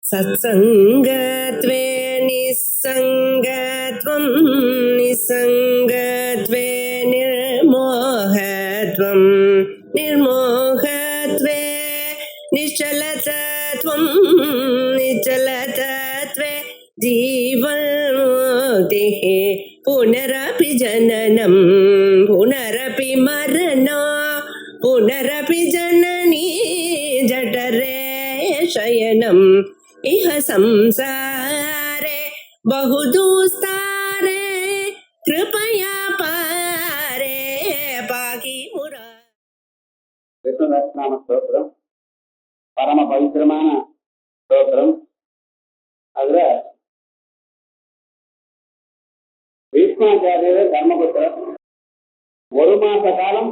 सत्सङ्गत्वे निस्सङ्गत्वं निस्सङ्गत्वे निर्मोहत्वं निर्मोहत्वे निश्चलतत्वं निश्चलतत्वे जीवन्मुक्तिः पुनरपि जननं पुनरपि मरणं पुनरपि जननी जठरे शयनम् इह संसारे बहुदुस्तारे कृपया पारे पाहि मुरा. விஷ்ணுநாம ஸ்தோத்திரம் பரம பவித்திரமான ஸ்தோத்திரம். அதுல பீஷ்மாச்சாரியர் தர்மபுத்திரர் ஒரு மாச காலம்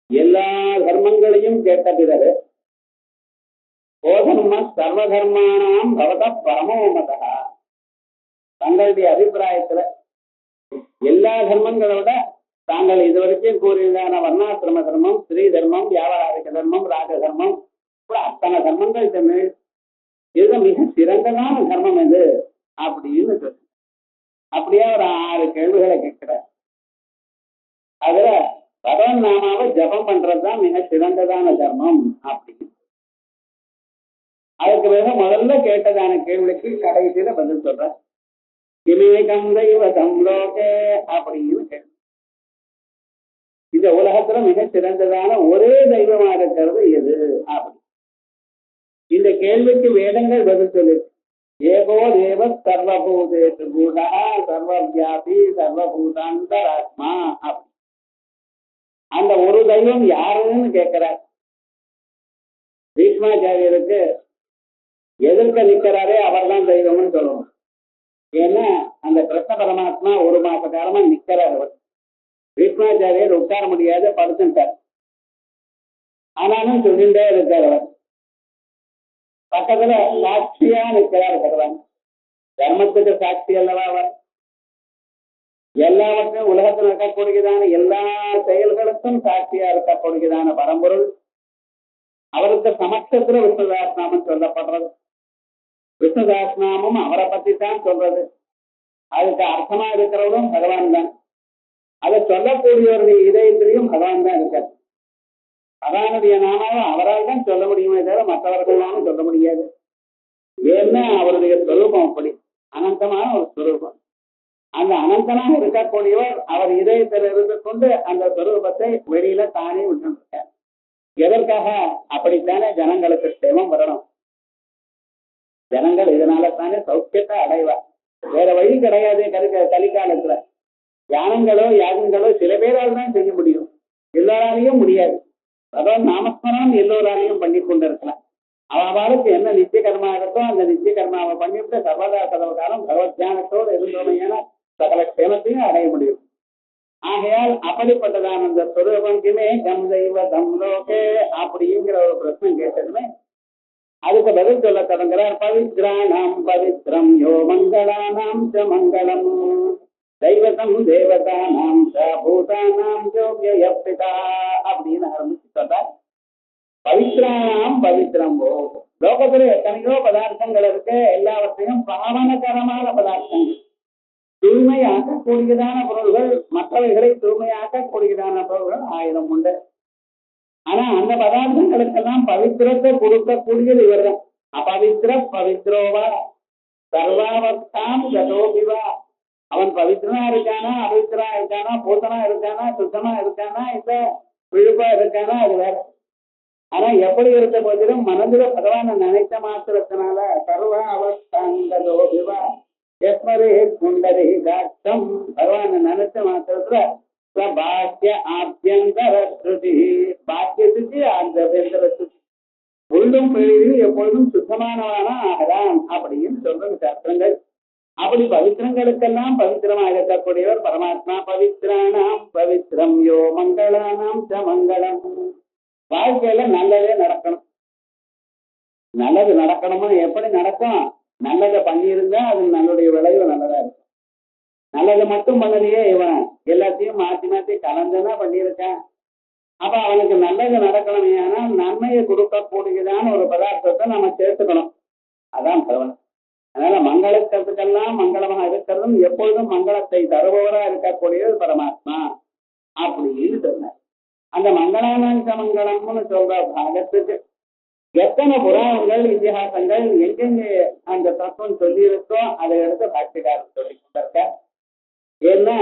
எல்லா தர்மங்களையும் கேட்ட பிறகு போதனுமா சர்வதர்மானாம் பவத பரமோமதா, தங்களுடைய அபிப்பிராயத்துல எல்லா தர்மங்களோட தாங்கள் இதுவரைக்கும் கூறியதான வர்ணாசிரம தர்மம், ஸ்ரீ தர்மம், வியாபாரிக தர்மம், ராஜ தர்மம், அத்தனை தர்மங்கள் இது மிக சிறந்ததான தர்மம் எது அப்படின்னு சொல்லு. அப்படியே ஒரு 6 கேள்விகளை கேட்கிறார். அதுல பகவன் நாமாவை ஜபம் பண்றதுதான் மிக சிறந்ததான தர்மம் அப்படின்னு. அதுக்கு பிறகு முதல்ல கேட்டதான கேள்விக்கு கடைசியில பதில் சொல்ற கிமேகம் தெய்வதம் லோகே அப்படின்னு கேள்வி. இந்த உலகத்துல மிக சிறந்ததான ஒரே தெய்வமா இருக்கிறது எது அப்படி. இந்த கேள்விக்கு வேதங்கள் பதில் சொல்லு. ஏகோ தேவ சர்வபூதேஷு கூடா சர்வவியாபி சர்வபூதாந்தராத்மா அப்படி. அந்த ஒரு தெய்வம் யாருன்னு கேட்கிறார். பீஷ்மாச்சாரியருக்கு எதிர்க்க நிற்கிறாரே அவர் தான் தெய்வம்னு சொல்லணும். ஏன்னா அந்த கிருஷ்ண பரமாத்மா ஒரு மாச காலமா நிக்கிறார். அவர் பீஷ்மாச்சாரியர் உட்கார முடியாத படுத்துட்டார். ஆனாலும் சொல்லிட்டே இருக்கார். அவர் பக்கத்துல சாட்சியா நிற்கிறார் பகவான். தர்மத்துக்கு சாட்சி அல்லவா அவர். எல்லாவற்றையும் உலகத்தில் இருக்கக்கூடியதான எல்லா செயல்களுக்கும் சாட்சியா இருக்கக்கூடியதான பரம்பொருள். அவருக்கு சமட்சத்துல விஷ்ணுதாஸ்நாமம் சொல்லப்படுறது. விஷ்ணுதாஸ்நாமம் அவரை பத்தி தான் சொல்றது. அதுக்கு அர்த்தமா இருக்கிறவரும் பகவான் தான். அதை சொல்லக்கூடியவருடைய இதயத்திலையும் பகவான் தான் இருக்கார். பகவானுடைய நாமாவும் அவரால் தான் சொல்ல முடியுமே தவிர மற்றவர்களாலும் சொல்ல முடியாது. ஏன்னா அவருடைய ஸ்வரூபம் அப்படி அனந்தமான ஒரு ஸ்வரூபம். அந்த அனந்தனாக இருக்கக்கூடியவர் அவர் இதயத்தில் இருந்து கொண்டு அந்த ஸ்வரூபத்தை வெளியில தானே விட்டுருக்கார். எதற்காக? அப்படித்தானே ஜனங்களுக்கு சேமம் வரணும். ஜனங்கள் இதனால தானே சௌக்கியத்தை அடைவார். வேற வழி கிடையாது. கலிகாலத்துல தியானங்களோ யாகங்களோ சில பேரால் தான் செய்ய முடியும், எல்லாராலையும் முடியாது. அதாவது நாமஸ்மரணம் எல்லோராலையும் பண்ணி கொண்டு இருக்கலாம். அவளுக்கு என்ன நித்திய கர்மா இருக்கோ அந்த நித்திய கர்மாவை பண்ணிவிட்டு சர்வதா சர்வகாலம் பகவத் தியானத்தோடு இருந்தோமையான சகல க்ஷேமத்தையும் அடைய முடியும். ஆகையால் அப்படிப்பட்டதான அந்த ஸ்வரூபமே கம் தெய்வதம் லோகே அப்படிங்கிற ஒரு பிரச்சனை கேட்டதுமே அதுக்கு பதில் சொல்ல தொடங்குறார். பவித்ராணாம் பவித்ரம் யோ மங்களானாம் ச மங்களம் தெய்வதம் தேவதானாம் ச பூதானாம் யோக்ய பிதா அப்படின்னு ஆரம்பிச்சு சொல்றார். பவித்ராணாம் பவித்ரம் ஓ. லோகத்துல எத்தனையோ பதார்த்தங்கள் இருக்கு. எல்லாவற்றையும் பாவனகரமான பதார்த்தங்கள், தூய்மையாக்கக்கூடியதான பொருள்கள், மற்றவைகளை தூய்மையாக்கக்கூடியதான பொருள்கள் 1000 உண்டு. ஆனா அந்த பதார்த்தங்களுக்கெல்லாம் பவித்திரத்தை கொடுக்கக்கூடியது இவர் தான். அபவித்திர பவித்ரோவா சர்வாவஸ்தாம் கதோபிவா. அவன் பவித்திரனா இருக்கானா, அபவித்திரா இருக்கானா, பூத்தனா இருக்கானா, சுத்தமா இருக்கானா, இல்ல விழுப்பா இருக்கானா, அது வேற. ஆனா எப்படி இருந்த போதிலும் மனதுல பகவான நினைத்த மாத்திரத்தினால சர்வ அவஸ்தாங்கதோபிவா எஸ்மரே குண்டரே காட்டம் பகவான நினைச்ச மாத்திரத்துல பாக்கிய ஆபியந்தர ஸ்ருதி, பாக்கியத்துக்கு ஆபியந்தர ஸ்ருதி, உள்ளும் வெளியிலும் எப்பொழுதும் சுத்தமானவான ஆகிறான் அப்படின்னு சொல்றது சாஸ்திரங்கள். அப்படி பவித்திரங்களுக்கெல்லாம் பவித்திரமாக இருக்கக்கூடியவர் பரமாத்மா. பவித்ரானாம் பவித்ரம் யோ மங்களானாம் ச மங்களம். வாழ்க்கையில நல்லதே நடக்கணும். நல்லது நடக்கணும்னு எப்படி நடக்கும்? நல்லதை பண்ணியிருந்தா அது நல்லுடைய விளைவு நல்லதா இருக்கும். நல்லதை மட்டும் பண்ணலையே, இவன் எல்லாத்தையும் மாற்றி மாற்றி கலந்துதான் பண்ணியிருக்கான். அப்ப அவனுக்கு நல்லது நடக்கணுமே, ஆனால் நன்மையை கொடுக்கக்கூடியதான ஒரு பதார்த்தத்தை நம்ம சேர்த்துக்கணும். அதான் பகவான். அதனால மங்களத்துக்கெல்லாம் மங்களமாக இருக்கிறதும் எப்பொழுதும் மங்களத்தை தருபவரா இருக்கக்கூடியது பரமாத்மா அப்படின்னு சொன்னார். அந்த மங்களானாந்த மங்களம்னு சொல்ற பாகத்துக்கு எத்தனை புராணங்கள் இதிகாசங்கள் எங்கெங்க அந்த தத்துவம் சொல்லி இருக்கோ அதை எடுத்து பாட்சிக்காரர் சொல்லி கொண்டிருக்க. ஏன்னா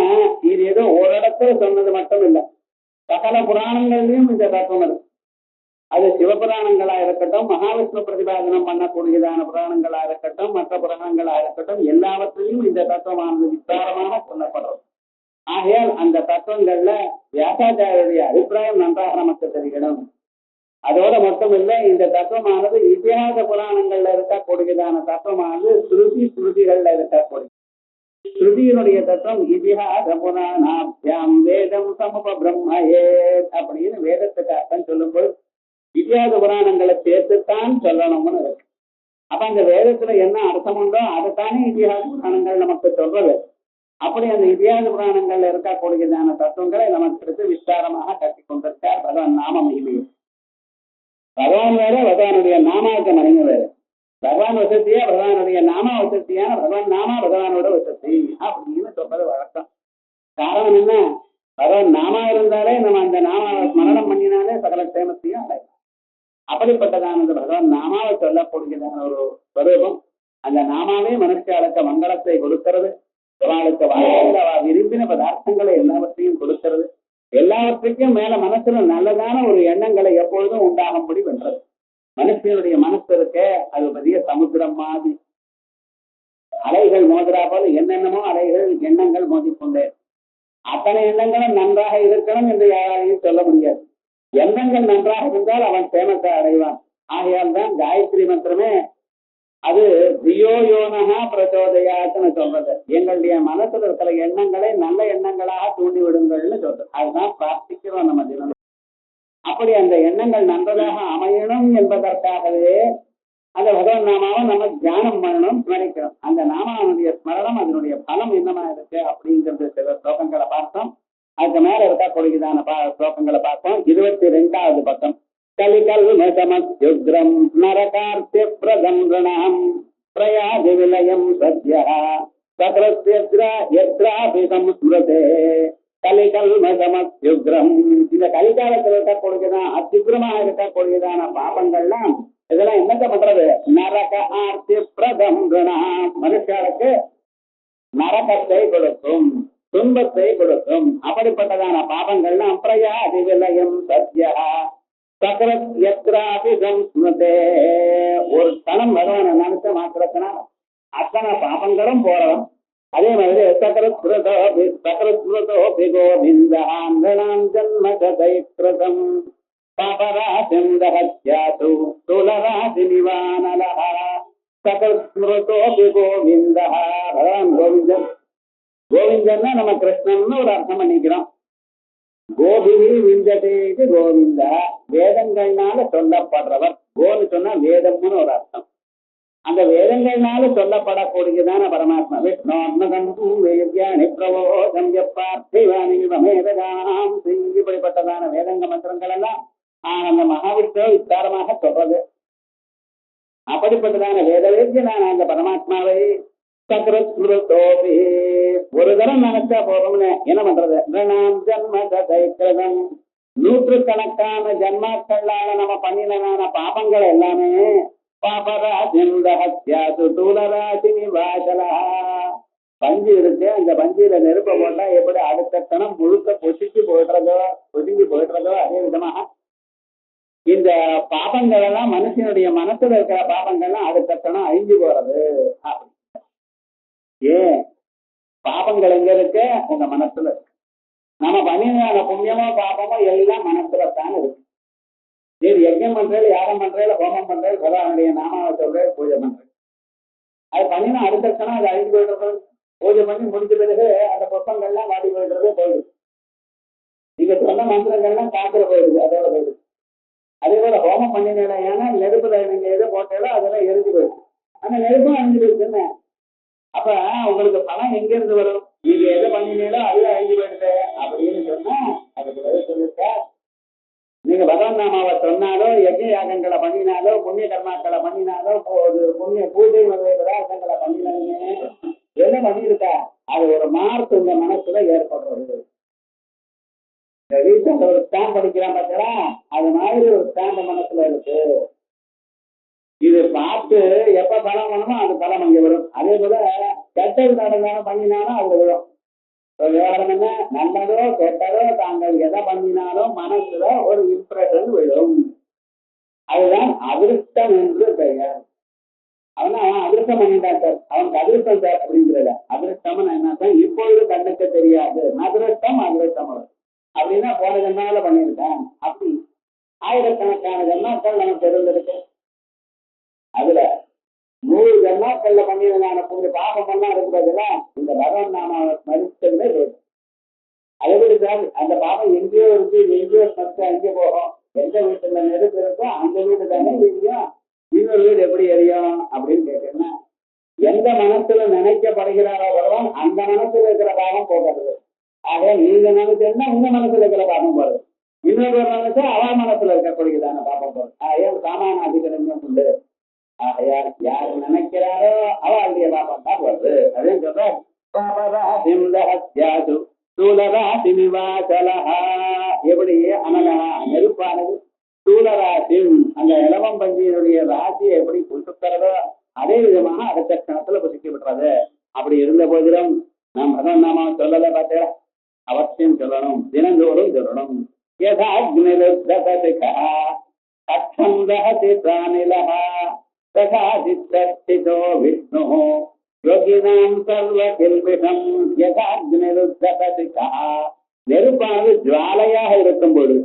இது ஏதோ ஒரு இடத்துல சொன்னது மட்டும் இல்லை, சகல புராணங்கள்லயும் இந்த தத்துவம் இருக்கு. அது சிவபுராணங்களா இருக்கட்டும், மகாவிஷ்ணு பிரதிபாதனம் பண்ணக்கூடியதான புராணங்களா இருக்கட்டும், மற்ற புராணங்களா இருக்கட்டும், எல்லாவற்றிலையும் இந்த தத்துவமானது விஸ்தாரமாக சொல்லப்படுறது. ஆகையால் அந்த தத்துவங்கள்ல வியாசாச்சாரியருடைய அபிப்பிராயம் நன்றாக நமக்கு தெரியணும். அதோட மட்டும் இல்லை, இந்த தத்துவமானது இதிகாச புராணங்கள்ல இருக்கக்கூடியதான தத்துவமானது ஸ்ருதிகள்ல இருக்கக்கூடிய ஸ்ருதியினுடைய தத்துவம் இதிகாச புராணாபியாம் வேதம் சமூக பிரம்மையே அப்படின்னு வேதத்துக்கு அர்த்தம் சொல்லும்போது இதிகாச புராணங்களை சேர்த்துத்தான் சொல்லணும்னு இருக்கு. அப்ப அந்த வேதத்துல என்ன அர்த்தம் உண்டோ அதைத்தானே இதிகாச புராணங்கள் நமக்கு சொல்றது. அப்படி அந்த இதிகாச புராணங்கள்ல இருக்கக்கூடியதான தத்துவங்களை நமக்கு விஸ்தாரமாக கட்டி கொண்டிருக்கார் பகவான் நாம மகிமையும். பகவான் வேற, பகவானுடைய நாமாவுக்கு மகிமை வேற. பகவான் வசதியா பகவானுடைய நாமா வசதியான பகவான் நாமா பகவானோட வசதி அப்படின்னு சொல்றது வழக்கம். காரணம் என்ன? பகவான் நாமா இருந்தாலே நம்ம அந்த நாமாவை ஸ்மரணம் பண்ணினாலே சகல சேமத்தையும் அடையலாம். அப்படிப்பட்டதானது பகவான் நாமாவை சொல்லக்கூடியதான ஒரு ஸ்வரூபம். அந்த நாமாவே மனுஷாளுக்கு மங்களத்தை கொடுக்கிறது. அவளுக்கு வாழ்க்கையில் அவ விரும்பின பதார்த்தங்களை எல்லாவற்றையும் கொடுக்கிறது. எல்லாவற்றுக்கும் மேல மனசுல நல்லதான ஒரு எண்ணங்களை எப்பொழுதும் உண்டாகும்படி பண்றது. மனுஷனுடைய மனசு இருக்க அது பெரிய சமுத்திரம் மாதிரி. அலைகள் மோதுறா போல என்னென்னமோ அலைகள் எண்ணங்கள் மோதிக்கொண்டே. அத்தனை எண்ணங்களும் நன்றாக இருக்கணும் என்று யாராலையும் சொல்ல முடியாது. எண்ணங்கள் நன்றாக இருந்தால் அவன் சேமத்தை அடைவான். ஆகையால் தான் காயத்ரி மந்திரமே அது தியோயோனகா பிரச்சோதயாத்துன்னு சொல்றது. எங்களுடைய மனசுல இருக்கிற எண்ணங்களை நல்ல எண்ணங்களாக தூண்டி விடுங்கள்னு சொல்றது. அதுதான் பிரார்த்திக்கிறோம் நம்ம தினம். அப்படி அந்த எண்ணங்கள் நன்றதாக அமையணும் என்பதற்காகவே அந்த பகவன் நாமாவை நம்ம தியானம் பண்ணணும், ஸ்மரிக்கணும். அந்த நாமாவனுடைய ஸ்மரணம் அதனுடைய பலம் என்னமா இருக்கு அப்படிங்கிறது சில ஸ்லோகங்களை பார்த்தோம். அதுக்கு மேல இருக்கக்கூடியதான ஸ்லோகங்களை பார்த்தோம். 22வது பக்கம். கலிகல்மசமத்யுக்ரம் நரகார்த்திய பிரதம்ரணாம் பிரயாதி விலயம் சத்யா சத்ரஸ்யத்ராபி சம்ஸ்மிருதே கலிகல்மசமத்யுக்ரம். இந்த கலிகாலத்தில் இருக்கக்கூடியதான் அத்யுக்ரமாக இருக்கக்கூடியதான பாபங்கள்லாம் இதெல்லாம் என்னத்த பண்றது? நரக ஆர்த்தி பிரதம்ரணாம், மனுஷாளுக்கு நரகத்தை கொடுக்கும், துன்பத்தை கொடுக்கும். அப்படிப்பட்டதான பாபங்கள்லாம் பிரயாதி விலயம் சத்யா சத்ரஸ்யத்ராபி சம்ஸ்மிருதே. ஒரு கணம் பகவானை நினைச்ச மாத்திரத்தினால் அத்தனை பாபங்களும் போறோம். அதே மாதிரி சகரஸ்மிருதோபி கோவிந்தாம் ஜன்ம கதைக்ருதம் பாபராசிம் தஹத்யாது துலராசி நிவானலஹ. சகரஸ்மிருதோபி கோவிந்தா, பகவான் கோவிந்தன். கோவிந்தன்னா நம்ம கிருஷ்ணன் ஒரு அர்த்தம் பண்ணிக்கிறோம். கோபினி விந்ததேக்கு கோவிந்தா, வேதங்கள்னால சொல்லப்படுறவர். கோன்னு சொன்னா வேதம்னு ஒரு அர்த்தம். அந்த வேதங்கள்னால சொல்லப்படக்கூடியதான பரமாத்மா. விஷ்ணோர்ணி பிரவோதம் எப்பார்த்திவாணி மேதகாம். இப்படிப்பட்டதான வேதங்க மந்திரங்கள் எல்லாம் அந்த மகாவிஷ்ணு விஸ்தாரமாக சொல்றது. அப்படிப்பட்டதான வேதவேத்தியனான அந்த பரமாத்மாவை சக்ரஸ்மிருதோபி ஒரு தரம் நினைச்சா போறோம்னு என்ன பண்றது? ஜன்ம கதைக்ருதம், நூற்றுக்கணக்கான ஜன்மாக்களால நம்ம பண்ணினான பாபங்கள் எல்லாமே பாபராஜிந்து தூளராசி நிவாசலா. பஞ்சு இருக்கு, அந்த பஞ்சில நெருப்ப போட்டா எப்படி அடுத்த கணம் முழுக்க பொசுங்கி போயிடுறதோ அதே விதமாக இந்த பாபங்கள் எல்லாம் மனுஷனுடைய மனசுல இருக்கிற பாபங்கள்லாம் அடுத்த கணம் அழிஞ்சு போறது. ஏன்? பாபங்கள் எங்க இருக்கு? உங்க மனசுல இருக்கு. நம்ம பண்ணின புண்ணியமோ பாபமோ எல்லாம் மனசுல தான் இருக்கு. சரி, யஜ்ஞம் பண்றது, யாகம் பண்றது, ஹோமம் பண்றது, பகவானுடைய நாமாவை சொல்றது, பூஜை பண்றது. அது பண்ணினா அடுத்த கணம் அது அழிஞ்சு போயிடுறது. பூஜை பண்ணி முடிஞ்ச பிறகு அந்த புஷ்பங்கள்லாம் வாடி போயிடுறது, போயிடுது. நீங்க சொன்ன மந்திரங்கள்லாம் காத்துல போயிடுது, அதோட போயிடுது. அதே போல ஹோமம் பண்ணினா ஏன்னா நெருப்புல நீங்க எதை போட்டாலும் அதெல்லாம் எரிஞ்சு போயிடுது. அந்த நெருப்பும் அழிஞ்சு போயிடுச்சுன்னு அப்ப உங்களுக்கு பணம் எங்க இருந்து வரும்? நீங்க எதை பண்ணினீங்களோ அதுல அழிஞ்சு போயிடுது அப்படின்னு சொன்னா அதுக்கு பதில் சொல்லிருக்க. நீங்க பகவன் நாமாவை சொன்னாலோ யஜ்ஞ யாகங்களை பண்ணினாலோ புண்ணிய கர்மாக்களை பண்ணினாலோ புண்ணிய பூஜை முதலிய பதார்த்தங்களை பண்ணினாலுமே என்ன பண்ணியிருக்கா அது ஒரு மார்க் உங்க மனசுல ஏற்படுறது. இந்த வீட்டுல ஒரு ஸ்டாம்ப் படிக்கிறான் பார்த்தா அது மாதிரி ஒரு ஸ்டாம்ப் மனசுல இருக்கு. இது பார்த்து எப்ப பலம் வேணுமோ அது பலம் அங்க வரும். அதே போல கெட்டது நடந்தாலும் பண்ணினாலும் அது விடும். விவகாரம் என்ன, நல்லதோ கெட்டதோ தாங்கள் எதை பண்ணினாலும் மனசுல ஒரு இம்ப்ரெஷன் விடும். அதுதான் அதிருஷ்டம் என்று பெயர். அவன் அதிருஷ்டம் பண்ணிட்டான் சார், அவனுக்கு அதிருஷ்டம் சார் அப்படிங்கிறத. அதிருஷ்டம் என்ன, இப்பொழுது கண்ணுக்கு தெரியாது, அதிருஷ்டம் அதிருஷ்டம் அப்படின்னா போன ஜென்மாவில பண்ணியிருக்கான். அப்படி ஆயிரக்கணக்கான ஜென்மாக்கள் நமக்கு இருந்திருக்கு. அதுல 100 ஜென்மாக்கள்ல பண்ணியதான கொஞ்சம் பாபம் எல்லாம் இருக்கிறதுல இந்த பகவன் நாம மதிச்சதுமே போயிடும். அதேபடி சார் அந்த பாபம் எங்கேயோ இருக்கு, எங்கேயோ மறுத்து அங்கே போகும். எந்த வீட்டுல நெருப்பு இருக்கோ அந்த வீடு தானே எரியும், இன்னொரு வீடு எப்படி எரியும் அப்படின்னு கேட்டீங்கன்னா, எந்த மனசுல நினைக்கப்படுகிறாரோ பகவான் அந்த மனசுல இருக்கிற பாவம் போகிறது. ஆக நீங்க நினைச்சா உங்க மனசுல இருக்கிற பாபம் போறது, இன்னொரு நினைச்சா அவ மனசுல இருக்கக்கூடியதான பாபம் போறது. ஏன் சாமான அதிகரிக்கும் உண்டு. ஆகையார் யாரு நினைக்கிறாரோ அவளுடைய பாபம் தான் வருது. அதே சொல்ற எப்படி அனலா நெருப்பானது சூழராசி அந்த இளவம் பஞ்சியினுடைய ராசியை எப்படி புசுக்கிறதோ அதே விதமாக அடுத்த கணத்துல புசிக்க விட்டுறது. அப்படி இருந்த போதிலும் நாம் பகவன் நாம சொல்லல பார்த்தா அவசியம் சொல்லணும், தினந்தோறும் சொல்லணும். விஷ்ணு யோகினாம் சர்வ கில்பிஷம் நெருப்பானது ஜுவாலையாக இருக்கும் பொழுது,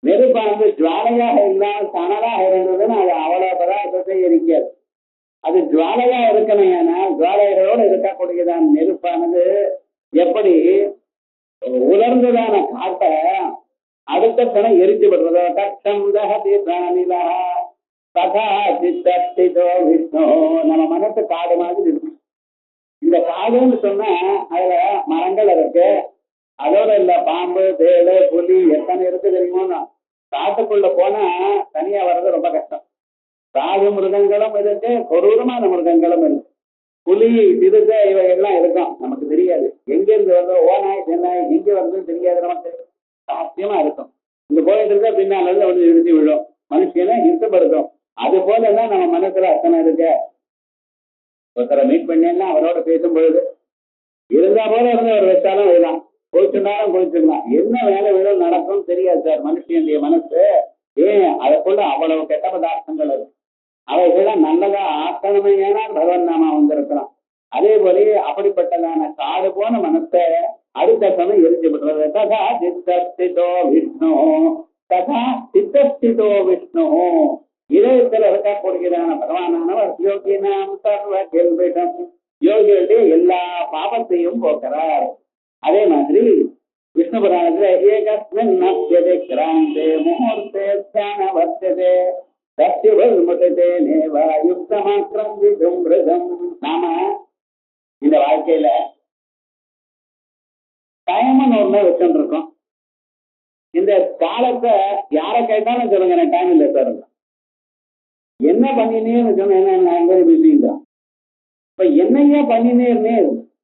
நெருப்பானது ஜுவாலையாக இருந்தால் சணலாக இருந்ததுன்னு அது அவ்வளவு பதார்த்தத்தை இருக்காது. அது ஜுவாலையா இருக்கணும். ஏன்னா ஜுவாலைகளோடு இருக்கக்கூடியதான் நெருப்பானது எப்படி உலர்ந்ததான காட்டை அடுத்த கணம் எரிச்சு விடுறதோ கட்சம் தகதி பிராணிலா தகா சித்தோ விஷ்ணு. நம்ம மனசு காடு மாதிரி இருக்கு. இந்த காடுன்னு சொன்னா அதுல மரங்கள் இருக்கு, அதோட இல்ல பாம்பு தேடு புலி எத்தனை இருக்கு தெரியுமோ. காட்டுக்குள்ள போனா தனியா வர்றது ரொம்ப கஷ்டம். காடு மிருகங்களும் இருக்கு, கொடூரமான மிருகங்களும் இருக்கு. புலி சிறுக இவைகள்லாம் இருக்கும், நமக்கு தெரியாது. எங்க இருந்து வருதோ ஓநாய் சென்னாய் எங்க வருதுன்னு தெரியாது, நமக்கு சாத்தியமா இருக்கும். இங்க போயிட்டு இருக்க பின்னால இருந்து வந்து இழுத்து விழும், மனுஷனை இஷ்டப்படுத்தும். அது போலதான் நம்ம மனசுல அத்தனை இருக்க. ஒருத்தரை மீட் பண்ணேன்னா அவரோட பேசும் பொழுது இருந்தா போல இருந்து ஒரு வச்சாலும் விழலாம், குளிச்சுனாலும் குளிச்சுக்கலாம். என்ன வேலை விழும் நடக்கும் தெரியாது சார் மனுஷனுடைய மனசு. ஏன் அதுக்குள்ள அவ்வளவு கெட்ட பதார்த்தங்கள் இருக்கு. அவைகள்லாம் நல்லதா ஆக்கணுமே ஏனால் பகவன் நாமா வந்திருக்கலாம். அதே போல அப்படிப்பட்டதான காடு போன மனசை அடுத்த சமயம் எரிஞ்சு விடுறது. ததா சித்தோ விஷ்ணு ததா சித்தோ விஷ்ணு. இதயத்தில் இருக்கக்கூடியதான பகவானானவர் யோகினாம் சர்வ கேள்விடம், யோகியுடைய எல்லா பாவத்தையும் போக்குறார். அதே மாதிரி விஷ்ணு புராணத்துல ஏகஸ்மின் நப்யதே கிராந்தே முகூர்த்தே தியான வர்த்ததே நாம இந்த வாழ்க்கையில டைம்னு ஒண்ணு வச்சுட்டு இருக்கோம். இந்த காலத்தை யார கேட்டாலும் சொல்லுங்க எனக்கு டைம் இல்லை சார். என்ன பண்ணினேன்னு சொன்ன பிஸிங்கிறான். இப்ப என்னையா பண்ணினேர்னே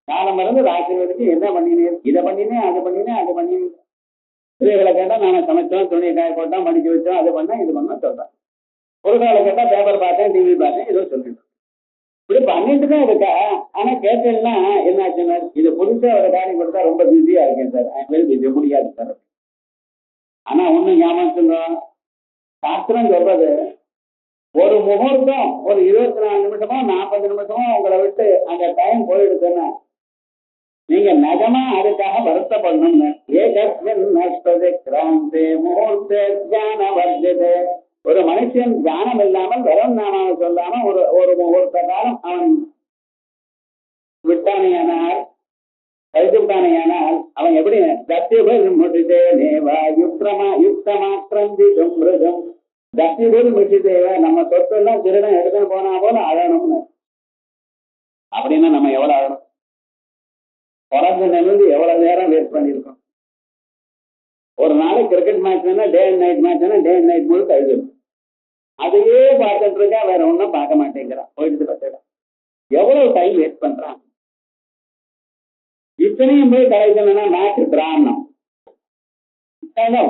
காலம் மறந்து ராத்திரி வரைக்கும் என்ன பண்ணினேன், இதை பண்ணினேன் அது பண்ணினேன் அது பண்ணினேன். பிள்ளைகளை கேட்டா நாம சமைச்சோம், துணியை காய போட்டோம், படிக்க வச்சோம், அது பண்ண இது பண்ண சொல்றேன். ஒரு காலம் கேட்டா பேப்பர் பார்த்தேன், டிவி பார்த்தேன், ஏதோ சொல்லிட்டு இப்படி பண்ணிட்டு தான் இருக்கா. ஆனா கேட்டேன்னா என்னாச்சுன்னா இது புதுசா ஒரு காரியம் கொடுத்தா ரொம்ப பிஸியா இருக்கேன் சார், வெரி பிஸி, முடியாது சார். ஆனா ஒண்ணு ஞாபகம் சொல்றோம், சாஸ்திரம் சொல்றது ஒரு முகூர்த்தம் ஒரு 24 நிமிஷமோ 40 நிமிஷமோ உங்களை விட்டு அந்த டைம் போயிடுதுன்னா நீங்க நிஜமா அதுக்காக வருத்தப்படணும்னு. ஒரு மனுஷன் தியானம் இல்லாமல் வெறும் நாமாவை சொல்லாம ஒரு முகூர்த்த காலம் அவன் விட்டானையானால் கழித்து விட்டானையானால் அவன் எப்படி தத்திபல் முடிதே நேவா யுக்தமா யுக்தமாக்கிரந்திதும் மிருகம் தத்திபல் முடிதேவ. நம்ம சொத்தெல்லாம் திருடன் எடுத்துன்னு போனா போல அழணும்னு. அப்படின்னா நம்ம எவ்வளவு அழணும், பிறந்த நிமிர்ந்து எவ்வளவு நேரம் வேஸ்ட் பண்ணிருக்கோம். ஒரு நாளைக்கு கிரிக்கெட் மேட்ச்னா டே அண்ட் நைட் மேட்ச்னா டே அண்ட் நைட் முழு கழுது. அதையே பார்த்துட்டு இருக்கா, வேற ஒன்றும் பார்க்க மாட்டேங்கிறான். போயிட்டு பார்த்துட்டான். எவ்வளவு டைம் வேஸ்ட் பண்றான். இத்தனையும் போய் கலைக்கணும்னா மேட்ச் பிராணம்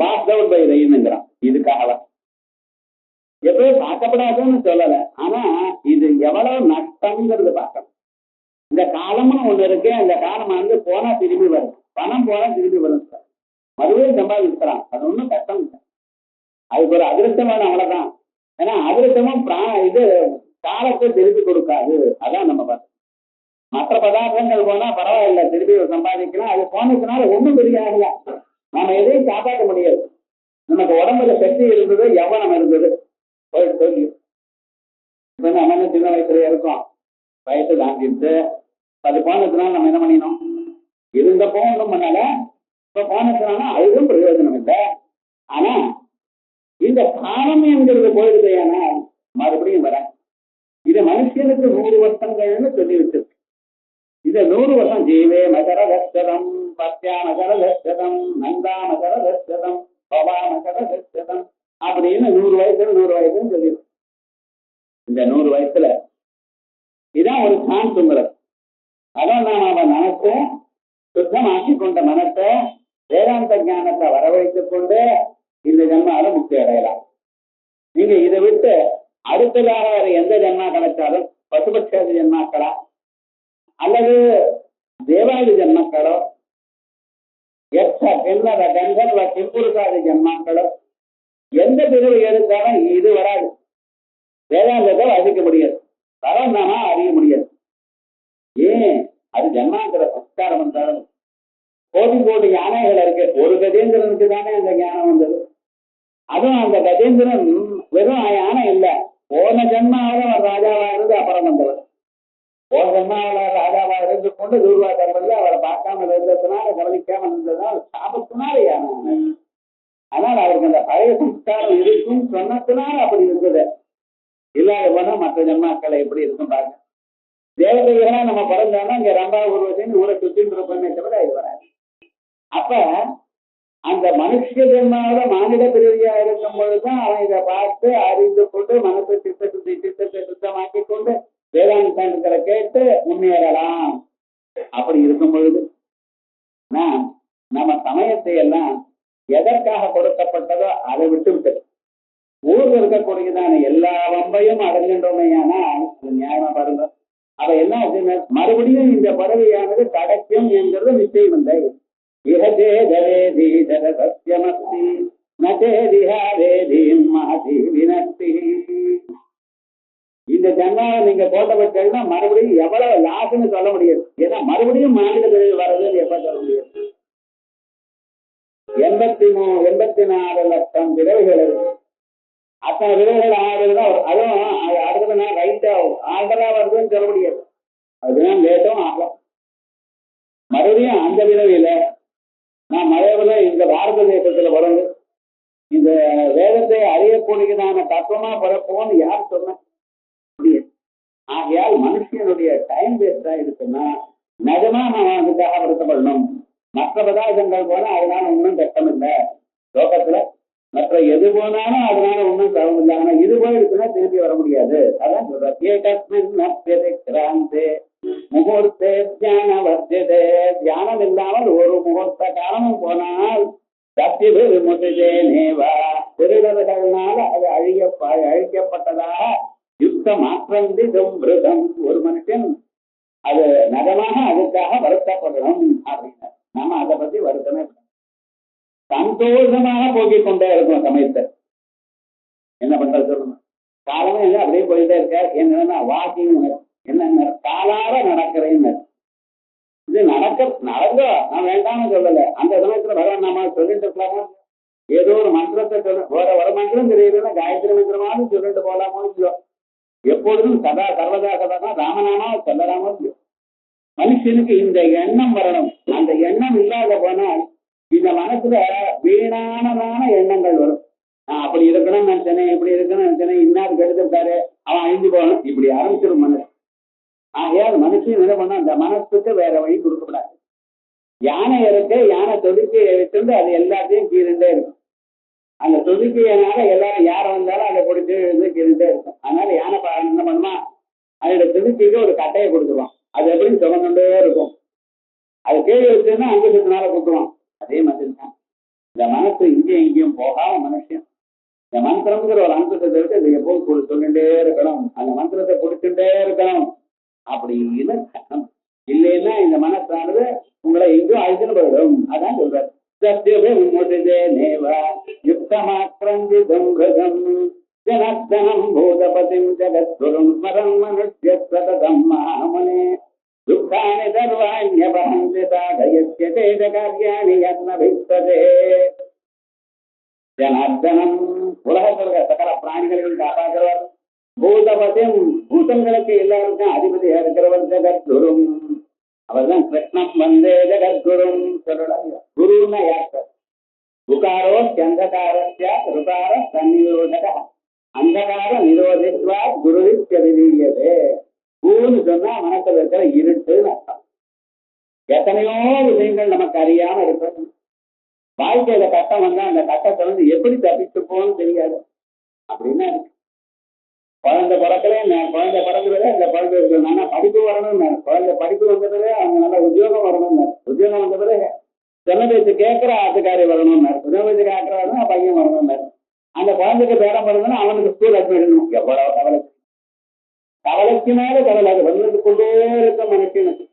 வாஷ் அவுட் பை ரெயின்ங்கிறான். இதுக்காக எப்பயும் பார்க்கப்படாதுன்னு சொல்லல, ஆனா இது எவ்வளவு நஷ்டம்ங்கிறது பார்க்கணும். இந்த காலம்னு ஒண்ணு இருக்கு, அந்த காலம் வந்து போனா திரும்பி வரும், பணம் போனா திரும்பி வரும் சார். மறுபடியும் சம்பாதிக்கிறான், அது ஒன்றும் கஷ்டம் இல்லை. அதுக்கு ஒரு அதிருஷ்டம் வேணும், அவ்வளவுதான். ஏன்னா அதிருஷ்டமும் இது காலத்தை திருப்பி கொடுக்காது. அதான் நம்ம பார்த்தோம். மற்ற பதார்த்தங்கள் போனா பரவாயில்ல, திருப்பி சம்பாதிக்கலாம். அது போனதுனால ஒண்ணும் பெரிய ஆகல, நம்ம எதையும் காப்பாற்ற முடியாது. நமக்கு உடம்புல சக்தி இருந்தது, யவனம் இருந்தது, போயிட்டு சொல்லி இப்ப நம்ம சின்ன வயசுல இருக்கோம், வயசு தாண்டிட்டு அது போனதுனால நம்ம என்ன பண்ணினோம், இருந்தப்போ ஒன்றும் பண்ணல, இப்ப போனதுனால அதுவும் பிரயோஜனம் இல்லை. ஆனா இந்த காலம் என்கிறது போயிடுது, ஏன்னா மறுபடியும் வர இது மனுஷனுக்கு 100 வருஷங்கள்னு சொல்லி வச்சிருக்கு. இது 100 வருஷம் ஜீவே மகர லட்சதம், பத்யா மகர லட்சதம், நந்தா மகர லட்சதம், பவா மகர லட்சதம் அப்படின்னு 100 வயசுன்னு சொல்லியிருக்கு. இந்த 100 வயசுல இதான் ஒரு சான்ஸ். அதான் நாம மனசை சுத்தமாக்கி கொண்ட மனசை வேதாந்த ஞானத்தை வரவழைத்துக் கொண்டு இந்த ஜன்மால முக்தி அடையலாம். நீங்க இதை விட்டு அடுத்ததாக வேற எந்த ஜன்மா கிடைச்சாலும், பசுபட்சாதி ஜன்மாக்களா அல்லது தேவாதி ஜன்மாக்களோ, என்னத கந்தர்வ கிம்புருஷாதி ஜன்மாக்களோ, எந்த பிரிவு எடுத்தாலும் இது வராது. வேதாந்தத்தை வாசிக்க முடியாது, பரவநாமா அறிய முடியாது. ஏன்? அது ஜன்மாந்திர சம்ஸ்காரம் என்றாலும். கோடி யானைகள் இருக்கு, ஒரு கஜேந்திரனுக்கு தானே அந்த ஞானம் வந்தது. அதுவும் அந்த கஜேந்திரன் வெறும் யானை இல்ல, போன ஜன்மாவில அவர் ராஜாவா இருந்து அப்புறம் வந்தவர். போன ஜன்மாவில ராஜாவா இருந்து கொண்டு தூர்வாசர் வந்து அவரை பார்க்காம இருந்ததுனால, கவனிக்காம இருந்ததுனால, சாபத்தினால யானை. ஆனால் அவருக்கு அந்த பழைய சம்ஸ்காரம் இருக்கும் சொன்னதுனால அப்படி இருந்தது. இல்லாத போனா மற்ற ஜன்மாக்களை எப்படி இருக்கும் பாருங்க. தேவதைகளா நம்ம பிறந்தோம்னா இங்க ரம்பா உருவத்தின் ஊரை சுத்தின்னு இருப்போமே தவிர இது வராது. அப்ப அந்த மனுஷ ஜென்மாவில மாநில பிரிவியா இருக்கும் பொழுதுதான் அவன் இதை பார்த்து அறிந்து கொண்டு மனசை சித்தத்தை சுத்தமாக்கி கொண்டு வேதாந்தங்களை கேட்டு முன்னேறலாம். அப்படி இருக்கும் பொழுது நம்ம சமயத்தை எல்லாம் எதற்காக கொடுக்கப்பட்டதோ அதை விட்டு விட்டது. ஊர்ல இருக்கக்கூடியதான எல்லா வம்பையும் அடைஞ்சின்றோமே, ஆனால் நியாயமா பாருங்க. அவ என்ன மறுபடியும் இந்த பறவையானது கிடைக்கும் என்கிறது நிச்சயம் இல்லை. இந்த ஜன்மாவை நீங்க போட்டப்பட்டா மறுபடியும் எவ்வளவு லாஸ்ன்னு சொல்ல முடியாது. ஏன்னா மறுபடியும் மாநில பிரிவு வர்றதுன்னு எப்ப சொல்ல முடியாது. 84 லட்சம் விளைவுகள் இருக்கு. அத்தனை விளைவுகள் ஆகுதுதான். அதுவும் அடுத்த நாள் ரைட்டா ஆர்டரா வருதுன்னு சொல்ல முடியாது. அதுதான் லேட்டும் ஆகலாம். மறுபடியும் அந்த விளைவில நான் மழைவுல இந்த பாரத தேசத்துல பிறந்து இந்த வேதத்தை அறியக்கூடியதான தத்துவமா பிறப்போம்னு யார் சொன்ன முடியாது. ஆகையால் மனுஷனுடைய டைம் வேஸ்டா இருக்குன்னா நிஜமா நான் அதுக்காக வருத்தப்படணும். மற்ற பதார்த்தங்கள் போனா அதனால ஒன்றும் கஷ்டம் இல்லை. லோகத்துல மற்ற எது போனாலும் அதனால ஒன்றும் தவம் இல்லை. ஆனா இது போயிருக்குன்னா திருப்பி வர முடியாது. அதான் சொல்றேன், முகூர்த்தே தியான வர்த்ததே. தியானம் இல்லாமல் ஒரு முகூர்த்த காலமும் போனால் சத்தியது விமுதே நேவா. திருடர்களால அது அழிக்கப்பட்டதாக யுத்த மாற்றந்தி தும்பிருதம். ஒரு மனுஷன் அது நகமாக அதுக்காக வருத்தப்படணும் அப்படின்னு நாம அதை பத்தி வருத்தமே சந்தோஷமாக போக்கிக் கொண்டே இருக்கும். சமயத்தை என்ன பண்றது சொல்லணும். காலமே இல்லை, அப்படியே போயிட்டே இருக்க. என்னன்னா வாக்கிங் என்ன காலார நடக்கிறேன்னு இது நடக்க நான் வேண்டாம்னு சொல்லல. அந்த சமயத்துல பகவான் நாம சொல்லிட்டு இருக்கலாமா? ஏதோ ஒரு மந்திரத்தை சொல்ல ஒரு மந்திரம் தெரியலன்னா காயத்ரி மந்திரமாவது சொல்லிட்டு போகலாமோ இல்லையோ. எப்பொழுதும் சதா சர்வதா சதா ராமநாமா சொல்லலாமோ இல்லையோ. மனுஷனுக்கு இந்த எண்ணம் வரணும். அந்த எண்ணம் இல்லாத போனால் இந்த மனசுல வீணானதான எண்ணங்கள் வரும். நான் அப்படி இருக்கணும்னு நினைச்சேனே, இப்படி இருக்கணும்னு நினைச்சேனே, இன்னாருக்கு எடுத்துட்டாரு, அவன் அழிஞ்சு போகணும், இப்படி ஆரம்பிச்சிடும் மனசு. ஆகையால் மனுஷன் என்ன பண்ண, அந்த மனசுக்கு வேற வழி கொடுக்கப்படாது. யானை இருக்கு, யானை துதிக்கையை வச்சுட்டு அது எல்லாத்தையும் கீழ்ண்டே இருக்கும். அந்த துதிக்கையினால எல்லாரும் யார வந்தாலும் அதை பிடிச்சி இருந்து கீழ்ண்டே இருக்கும். அதனால யானை என்ன பண்ணுமா, அதோட துதிக்கைக்கு ஒரு கட்டையை கொடுத்துருவான். அது எப்படின்னு சுமந்துட்டே இருக்கும். அது கீழே வச்சுன்னா அங்க சுத்தினால குத்துவான். அதே மாதிரி தான் இந்த மனசு இங்கேயும் இங்கேயும் போகாம மனுஷன் இந்த மந்திரம்ங்கிற ஒரு அந்தத்தை இருக்கு. இதை எப்போது சொல்லிட்டே இருக்கணும், அந்த மந்திரத்தை பிடிச்சுட்டே இருக்கணும் அப்படின்னு கணம். இல்லைன்னா இந்த மனசானது உங்களை எங்கேயும் அழுதுன்னு போயிடும். அதான் சொல்றாரு, ஜனத்தனம் பூதபதிம் ஜகத்குரும் ஸ்மரன் மனுஷ்ய சததம் மகாமுனே துக்கானி சர்வாண்யபஹந்தி சாதயஸ்ய தேஜ கார்யாணி யத்னபிஸ்ததே. ஜனார்தனம் உலகத்தில் சகல பிராணிகளையும் காப்பாற்றுவார். பூதபதியும் பூதங்களுக்கு எல்லாருக்கும் அதிபதியா இருக்கிறவர் ஜெகத்குரும். அவர் தான் கிருஷ்ணம் வந்தே ஜெகத்குரும் சொல்றாங்க. குருன்னா யார்? உகாரோ அந்தகாரஸ்ய ருகார சன்னிரோதக அந்தகார நிரோதித்வா குருவித்யதே. பூன்னு சொன்னா மனசுல இருக்கிற இருட்டுன்னு அர்த்தம். எத்தனையோ விஷயங்கள் நமக்கு அறியாம இருக்கிறது. வாழ்க்கையில கட்டம் வந்தா அந்த கட்டத்தை வந்து எப்படி தப்பிச்சு போகணும்னு தெரியாது. அப்படின்னா குழந்தை பிறக்கலே, குழந்தை பிறகுறதே இந்த குழந்தை இருக்கணும். ஆனா படிப்பு வரணும், குழந்தை படிப்பு வந்ததுவே அவங்க நல்ல உத்தியோகம் வரணும். உத்தியோகம் வந்த பிறகு சொன்ன பேச்சு கேட்கிற ஆட்டுக்காரி வரணும்னாரு. சொன்ன பேச்சு கேட்கறாருன்னா பையன் வரணும்னாரு. அந்த குழந்தைக்கு பேரம் பண்ணணும்னா அவனுக்கு ஸ்கூல் அட்மிஷன். எவ்வளவு கவலை, கவலைக்கு மேல கவலை. அது வந்துட்டு கொண்டே இருக்க மனுஷனுக்கு.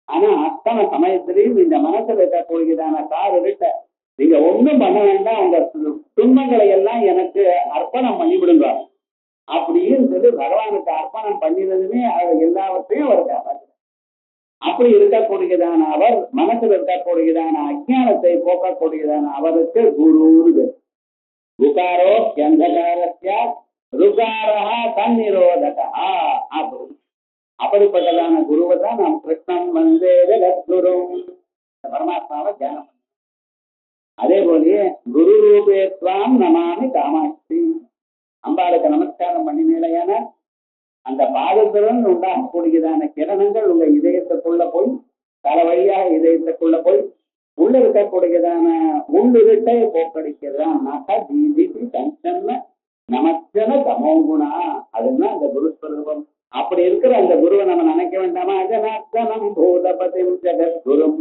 ஆனா அத்தனை சமயத்திலையும் இந்த மனசுல இருக்கக்கூடியதான காரிட்ட நீங்க ஒண்ணும் பண்ண வேண்டாம், உங்க துன்பங்களை எல்லாம் எனக்கு அர்ப்பணம் பண்ணிவிடுங்க அப்படின்னு சொல்லி பகவானுக்கு அர்ப்பணம் பண்ணினதுமே அவர் எல்லாவற்றையும் அவர் காப்பாற்ற. அப்படி இருக்கக்கூடியதான அவர் மனசுல இருக்கக்கூடியதான அஜானத்தை போக்கக்கூடியதான அவருக்கு குரு. ருகாரோ அந்தகாரஸ்ய ருகாரஹ தன்னிரோதகா. அப்படிப்பட்டதான குருவை தான் நாம் கிருஷ்ணன் வந்தே ஜெகத்குரும் பரமாத்மாவை தியானம். அதே போலயே குரு ரூபேத்வாம் நமாமி காமாட்சி. அம்பாளுக்கு நமஸ்காரம் பண்ணினேலையான அந்த பாதத்துடன் உண்டாகக்கூடியதான கிரணங்கள் உங்க இதயத்துக்குள்ள போய் தல வழியாக இதயத்துக்குள்ள போய் உள்ள இருக்கக்கூடியதான உள்ளிருட்டை போக்கடிக்கிறதான் நக தீதி கஞ்சன்ன நமச்சன தமோகுணா. அதுதான் அந்த குருஸ்வரூபம். அப்படி இருக்கிற அந்த குருவை நம்ம நினைக்க வேண்டாமா? ஜனார்தனம் பூதபதிம் ஜெகத்குரும்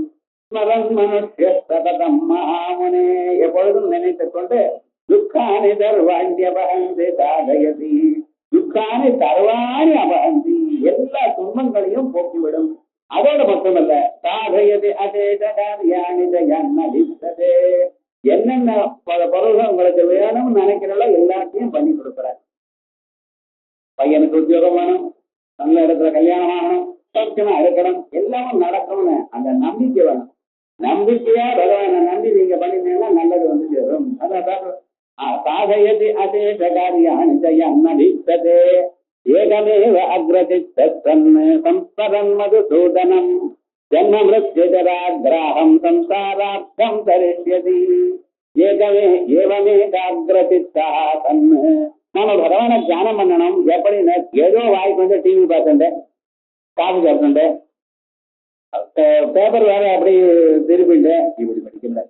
ஸ்மரன் மனுஷ்ய சததம் மகாமுனே. எப்பொழுதும் நினைத்துக் கொண்டு துக்கானி தர்வாண்டி அபஹந்தி சாதயதி. துக்கானி தர்வாணி அபஹந்தி, எல்லா துன்பங்களையும் போக்கிவிடும். அதோட மட்டுமல்ல, சாதயதி அசேஷ கார்யாணி ஜெயன்னதிஷ்டதே. என்னென்ன பொருள்கள் உங்களுக்கு வேணும்னு நினைக்கிறோம் எல்லாத்தையும் பண்ணி கொடுக்குறாரு. பையனுக்கு உத்தியோகம் வேணும், நல்ல இடத்துல கல்யாணம் ஆகணும், சௌக்கியமா இருக்கணும், எல்லாமும் நடக்கும்னு அந்த நம்பிக்கை வேணும். நம்பிக்கையா பகவானை நம்பி நீங்க பண்ணினீங்கன்னா நல்லது வந்து சேரும். அதான் சாதயதி அசேஷ கார்யாணி ஜெயன்னதிஷ்டதே. ஏகமேவ அக்ரதித்தன் சம்ஸ்மரன் மதுசூதனம் ஜன்ம மிருத்யுஜராக்ராஹம் சம்சாரார்த்தம் தரிஷ்யதி. ஏவமேகாக்ரதித்தா தன். நாம பகவானை தியானம் பண்ணணும். எப்படின்னு ஏதோ வாய்க்கு வந்து டிவி பார்த்துட்டேன், காஃபி சாப்பிட்டுட்டேன், பேப்பர் வேற அப்படி திருப்பிட்டு இப்படி படிக்கல.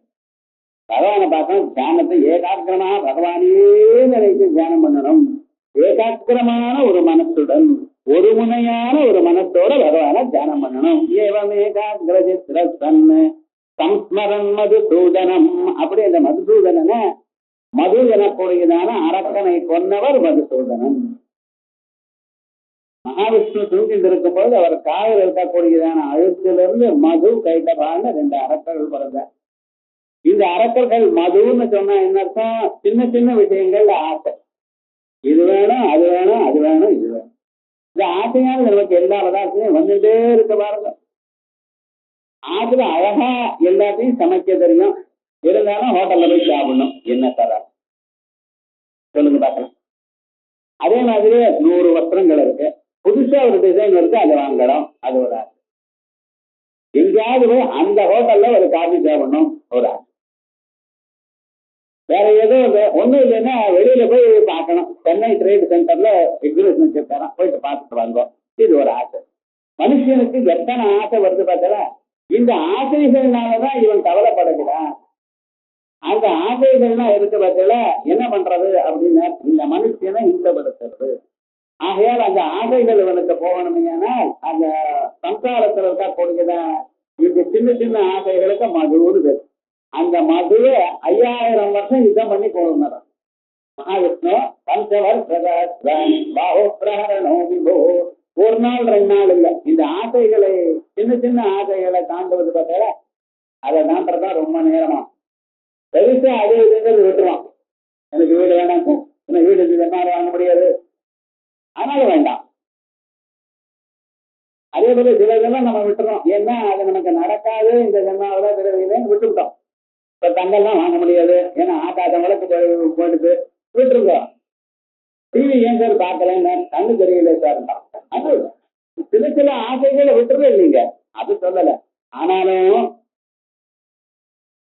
பகவானை பார்க்கணும். தியானத்தை ஏகாக்கிரமா பகவானே நினைத்து தியானம் பண்ணணும். ஏகாக்கிரமான ஒரு மனசுடன் ஒரு முனையான ஒரு மனத்தோட பகவான தியானம் பண்ணணும். ஏவமேகாகிரதித்ரன் சம்ஸ்மரன் மதுசூதனம். அப்படி அந்த மதுசூதனனை மது எனக்கூடியதான அரக்கனை கொன்னவர் மதுசூதனன். மகாவிஷ்ணு தூங்கிட்டு இருக்கும் போது அவர் காலில் இருக்கக்கூடியதான அழுத்திலிருந்து மது கைட்டபான்னு 2 அரக்கர்கள் பிறந்தார். இந்த அரக்கர்கள் மதுன்னு சொன்னா என்ன அர்த்தம்? சின்ன சின்ன விஷயங்கள்ல ஆசை. இது வேணும், அது வேணும், அது வேணும், இது வேணும். இந்த ஆசையால நமக்கு எல்லா பதார்த்தையும் வந்துட்டே இருக்க பாருங்க. ஆத்துல அழகா எல்லாத்தையும் சமைக்க தெரியும், இருந்தாலும் ஹோட்டல்ல போய் சாப்பிடணும். என்ன தர சொல்லுங்க பார்க்கலாம். அதே மாதிரி 100 வஸ்திரங்கள் இருக்கு, புதுசா ஒரு டிசைன் இருக்கு, அதை வாங்கணும், அது ஒரு ஆசை. எங்கேயாவது போய் அந்த ஹோட்டல்ல ஒரு காஃபி சாப்பிடணும், ஒரு ஆசை. வேற ஏதோ ஒண்ணும் இல்லைன்னா வெளியில போய் பார்க்கணும். சென்னை ட்ரேட் சென்டர்ல எக்ஸிபிஷன் வச்சிருக்காராம், போயிட்டு பார்த்துட்டு வாங்க, இது ஒரு ஆசை. மனுஷனுக்கு எத்தனை ஆசை வருது பார்த்தா? இந்த ஆசைகள்னாலதான் இவன் கவலைப்படுகிறான். அந்த ஆசைகள்லாம் இருக்க பட்சத்துல என்ன பண்றது அப்படின்னா இந்த மனுஷனை இந்தப்படுத்துறது. ஆகையால் அந்த ஆசைகள் இவனுக்கு போகணுமையானால் அந்த சம்சாரத்தில் இருக்கக்கூடிய இந்த சின்ன சின்ன ஆசைகளுக்கு மதுன்னு பேர். அந்த மதுவை 5000 வருஷம் யுத்தம் பண்ணி போகணும். மகாவிஷ்ணு பஞ்சவர் பாஹோ பிரஹரணோ விபோ. ஒரு நாள் 2 நாள் இல்ல. இந்த ஆசைகளை சின்ன சின்ன ஆசைகளை தாண்டுவது பார்த்தா அதை தாண்டதான் ரொம்ப நேரமா பெருசா அது இதுங்கிறது விட்டுருவான். எனக்கு வீடு வேணாம் சார், எனக்கு வீடு என்னால வாங்க முடியாது, ஆனாலும் வேண்டாம். அதே போல சில இதெல்லாம் நம்ம விட்டுறோம். ஏன்னா அது நமக்கு நடக்காது, இந்த ஜென்மாவில பிறவியிலேன்னு விட்டுவிட்டோம். இப்ப தங்கெல்லாம் வாங்க முடியாது, ஏன்னா ஆட்டாட்டம் விளக்கு போயிடுது, விட்டுருக்கோம். டிவி ஏன் சார் பார்க்கலன்னு கண்ணு தெரியல சார். அது சில சில ஆசைகளை விட்டுறது இல்லைங்க, அது சொல்லல. ஆனாலும்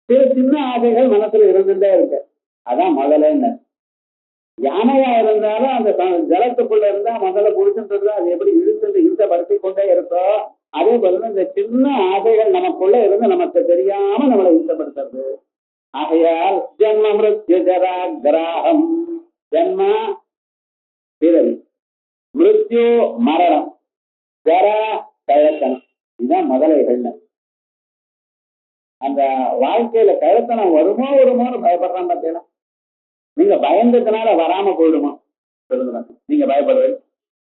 சில சின்ன ஆசைகள் மனசுல இருந்துட்டே இருக்கு. அதான் முதல்ல யானையா இருந்தாலும் அந்த ஜலத்துக்குள்ள இருந்தா முதல்ல குடிச்சுட்டு அது எப்படி இழுத்து இந்த படுத்தி கொண்டே இருக்கோ அதே போல இந்த சின்ன ஆசைகள் நமக்குள்ள இருந்து நமக்கு தெரியாம நம்மளை இஷ்டப்படுத்துறது. ஆகையால் ஜென்ம மிருத்யு ஜரா கிராகம், ஜென்மா பிறவி, மிருத்யு மரணம், ஜரா கழத்தனம், இதுதான் முதலைகள். அந்த வாழ்க்கையில கழத்தனம் வருமோன்னு பயப்படுறான் பார்த்தீங்களா? நீங்க பயந்ததுனால வராம போயிடுமா சொல்லுங்க. நீங்க பயப்படுறது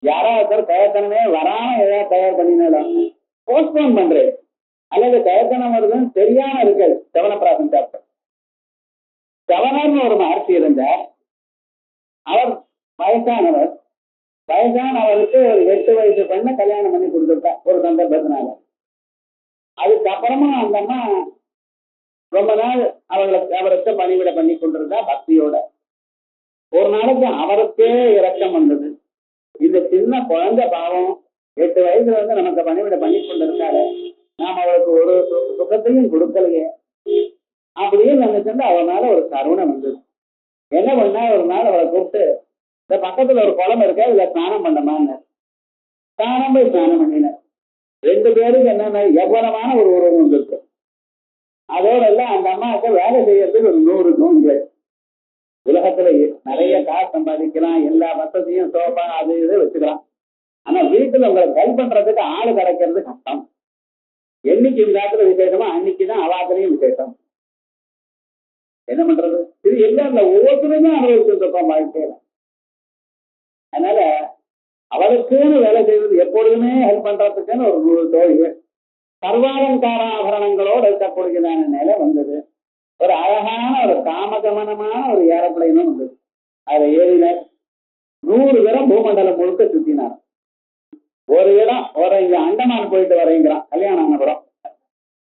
யாராவது கயத்தனமே வராம ஏதாவது தயார் பண்ணினாலும் போஸ்ட்போன் பண்றது, அல்லது கயத்தனம் வருதுன்னு தெரியாம இருக்காது. சவனப்பிராசம் சாப்பிட்ட சவனர்னு ஒரு மகர்ஷி இருந்தார். அவர் வயசானவர். வயசானவருக்கு ஒரு 8 வயசு பெண்ணை கல்யாணம் பண்ணி கொடுத்துட்டார் ஒரு சந்தர்ப்பத்தினால. அதுக்கப்புறமா அந்த அம்மா ரொம்ப நாள் அவருக்கு பணிவிட பண்ணி கொண்டிருந்தா பக்தியோட. ஒரு நாளைக்கு அவருக்கே இரக்கம் வந்தது. இந்த சின்ன குழந்தை பாவம் 8 வயசுல வந்து நமக்கு பணிவிட பண்ணி கொண்டிருந்தாரு, நாம அவளுக்கு ஒரு சுகத்தையும் கொடுக்கலையே அப்படின்னு நினைச்சிருந்து அவ மேல ஒரு கருணை வந்தது. என்ன பண்ணா ஒரு நாள் அவளை கூப்பிட்டு இந்த பக்கத்துல ஒரு குளம் இருக்க, இதுல ஸ்நானம் பண்ணமான்னு போய் ஸ்நானம் பண்ணின. 2 பேருக்கு என்னென்ன எவ்வளவான ஒரு உறவு வந்துருக்கு. அதோட எல்லாம் அந்த அம்மாவுக்கு வேலை செய்யறதுக்கு ஒரு 100 தூண்கள். உலகத்துல நிறைய காசு சம்பாதிக்கலாம், எல்லா வசதியும் சோபா அது இது வச்சுக்கலாம். ஆனா வீட்டுல உங்களை ஹெல்ப் பண்றதுக்கு ஆளு கிடைக்கிறது கஷ்டம். என்னைக்கு இந்த காலத்துல விசேஷமா அன்னைக்குதான் அவாத்திலையும் விசேஷம். என்ன பண்றது? இது எல்லாம் இந்த ஒவ்வொருத்தருமே அனுபவிச்சுட்டு இருக்கோம் வாழ்க்கையில. அதனால அவருக்குன்னு வேலை செய்வது, எப்பொழுதுமே ஹெல்ப் பண்றதுக்குன்னு ஒரு 100 தோழிகள், சர்வாலங்கார ஆபரணங்களோடு இருக்கக்கூடியதான நிலை வந்தது. ஒரு அழகான ஒரு காமகமனமான ஒரு ஏரோப்ளைனும் வந்தது. அதை ஏறினார். 100 தரம் பூமண்டலம் முழுக்க சுத்தினார். ஒரு இடம் இங்க அண்டமான் போயிட்டு வரேங்கிறான். கல்யாணம் ஆனப்புறம்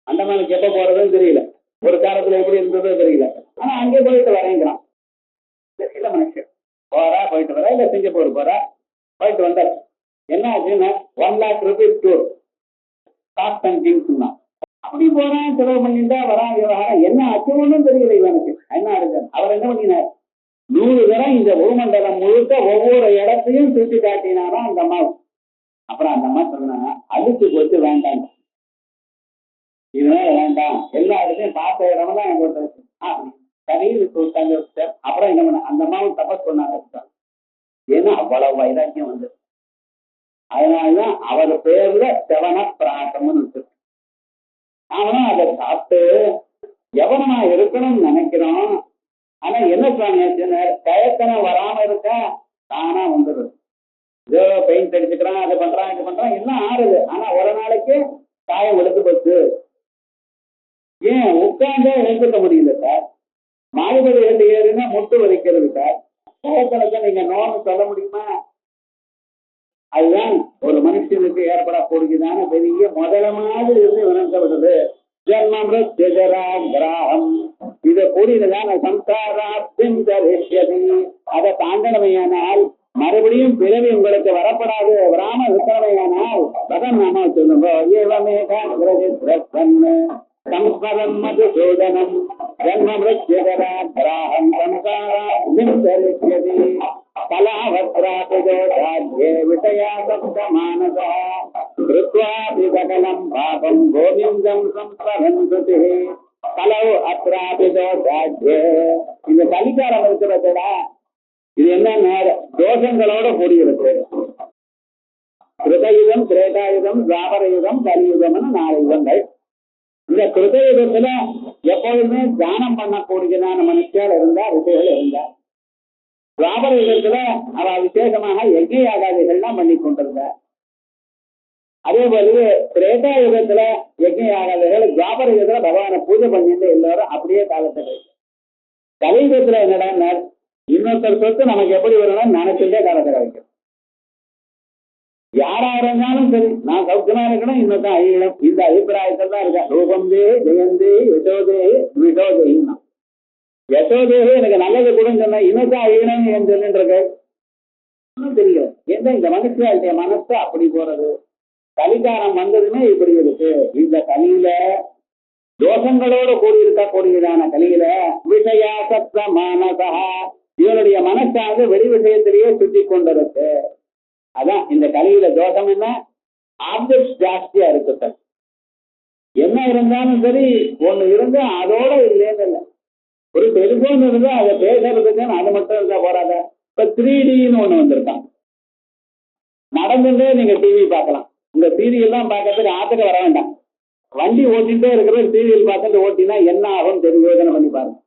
அண்டமானுக்கு எப்ப போறதுன்னு தெரியல, ஒரு காலத்துல எப்படி இருந்ததோ தெரியல, ஆனா அங்கே போயிட்டு வரேங்கிறான். தெரியல மனுஷன் போறா போயிட்டு வர, இல்ல சிங்கப்பூர் போறா போயிட்டு வந்தார். என்ன ஆச்சுன்னா 1 lakh rupees tour cost and Kings தான். அப்படி போறான், செலவு பண்ணிட்டா வரான். விவகாரம் என்ன ஆச்சு ஒன்றும் தெரியல இவனுக்கு. என்ன ஆகுது? அவர் என்ன பண்ணினார்? 100 தரம் இந்த பூமண்டலம் முழுக்க ஒவ்வொரு இடத்தையும் சுற்றி காட்டினாராம் அந்த அம்மா. அப்புறம் அந்த அம்மா சொன்னா அதுக்கு போச்சு வேண்டாம், இதனால வேண்டாம், எல்லா இடத்தையும் பார்த்த இடமெல்லாம் எனக்கு சரின்னு சொல்லிட்டாங்க. அப்புறம் என்ன பண்ண அந்த அம்மாவும் தபஸ் பண்ணாங்க. ஏன்னா அவ்வளவு வைராக்கியம் வந்து. அதனாலதான் அவர் பேர்ல செவன பிராட்டம்னு இருக்கு. அவனும் அதை சாப்பிட்டு எவனமா இருக்கணும்னு நினைக்கிறோம். ஆனா என்ன சொன்ன கயத்தனம் வராம இருக்க தானா வந்துடுது. ஏதோ பெயிண்ட் அடிச்சுக்கிறான், அதை பண்றான் இது பண்றான், எல்லாம் ஆறுது. ஆனா ஒரு நாளைக்கு காயம் எடுத்து போச்சு. ஏன் உட்கார்ந்தே எழுந்துக்க முடியல சார். மாடிபடி ஏறினா முட்டு வலிக்கிறது சார். கயத்தனத்தை நீங்க நோன்னு சொல்ல முடியுமா? அதுதான் ஒரு மனுஷனுக்கு ஏற்படக்கூடியதான பெரிய முதலமாக இருந்து விளங்கப்படுது. ஜென்மம் கிராகம். இதை கூடியதான சம்சாராத்தின் அதை தாண்டனமையானால் மறுபடியும் பிறவி உங்களுக்கு வரப்படாது, வராம இருக்கிறவையானால் பகன் நாம சொல்லுங்க. சம்ஸ்மரம் மதுசூதனம் ஜன்மம் கிராகம் சம்சாராத்தின் கலாவத்ராஜே விஷயா சப்த மானசா கிருத்வா கிருத்வாபி சகலம் பாபம் கோவிந்தம் சம்ஸ்மரந்தி கலவு அப்ராபி தோஷாத்யே. இந்த கலிகாலம் இருக்கிறதா, இது என்ன தோஷங்களோட கூடியிருக்கு. கிருதயுகம், திரேதாயுகம், துவாபர யுகம், கலியுகம்னு 4 யுகங்கள். இந்த கிருதயுகத்துல எப்பொழுதுமே தியானம் பண்ணக்கூடியதான மனுஷியால் இருந்தா, ரிஷிகள் இருந்தா. துவாபர யுகத்துல அவ விசேஷமாக யஜ்ஞ யாகாதிகள்லாம் பண்ணி கொண்டிருந்தார். அதே போலவே திரேதா யுகத்துல யஜ்ஞ யாகாதிகள், துவாபர யுகத்துல பகவானை பூஜை பண்ணிட்டு எல்லாரும் அப்படியே காலத்துல. கலியுகத்துல என்னடா, இன்னொருத்தர் சொத்து நமக்கு எப்படி வரணும்னு நினைச்சுட்டே காலத்துல வைக்கும். யாரா இருந்தாலும் சரி, நான் சௌக்கியமா இருக்கணும், இன்னொருத்தான் அழியணும், இந்த அபிப்பிராயத்தில் தான் இருக்கா. ரூபந்தே ஜெயந்தே யசோதே விசோதேன்னா, யசோதே எனக்கு நல்லது கூட சொன்ன, இன்னொருத்தான் அழியணும் என்று சொல்லிட்டு இருக்கு. ஒன்றும் தெரியல. ஏன்னா இந்த மனுஷனுடைய மனசு அப்படி போறது. கலிகாலம் வந்ததுமே இப்படி இருக்கு. இந்த கலியில தோஷங்களோடு கூடியிருக்கக்கூடியதான கலியில விஷயாசக்த மானசா, இவனுடைய மனசானது வெளி விஷயத்திலேயே சுற்றி கொண்டிருக்கு. அதான் இந்த கலியில தோஷம் என்ன, ஆப்ஜெக்ட் ஜாஸ்தியா இருக்கு. என்ன இருந்தாலும் சரி, ஒண்ணு இருந்தா அதோட இல்லைன்னு இல்லை. ஒரு டெலிபோன் இருந்தா அதை பேசுறதுக்குன்னு அது மட்டும் இருந்தா போறாத. இப்ப 3Dன்னு ஒண்ணு வந்திருக்கான். நடந்துட்டே நீங்க டிவி பார்க்கலாம். இந்த சீரியல் தான் பார்க்கறதுக்கு ஆத்துக்கு வர வேண்டாம். வண்டி ஓட்டிட்டே இருக்கிற சீரியல் பார்த்துட்டு ஓட்டினா என்ன ஆகும் தெரியும், யோசனை பண்ணி பாருங்க.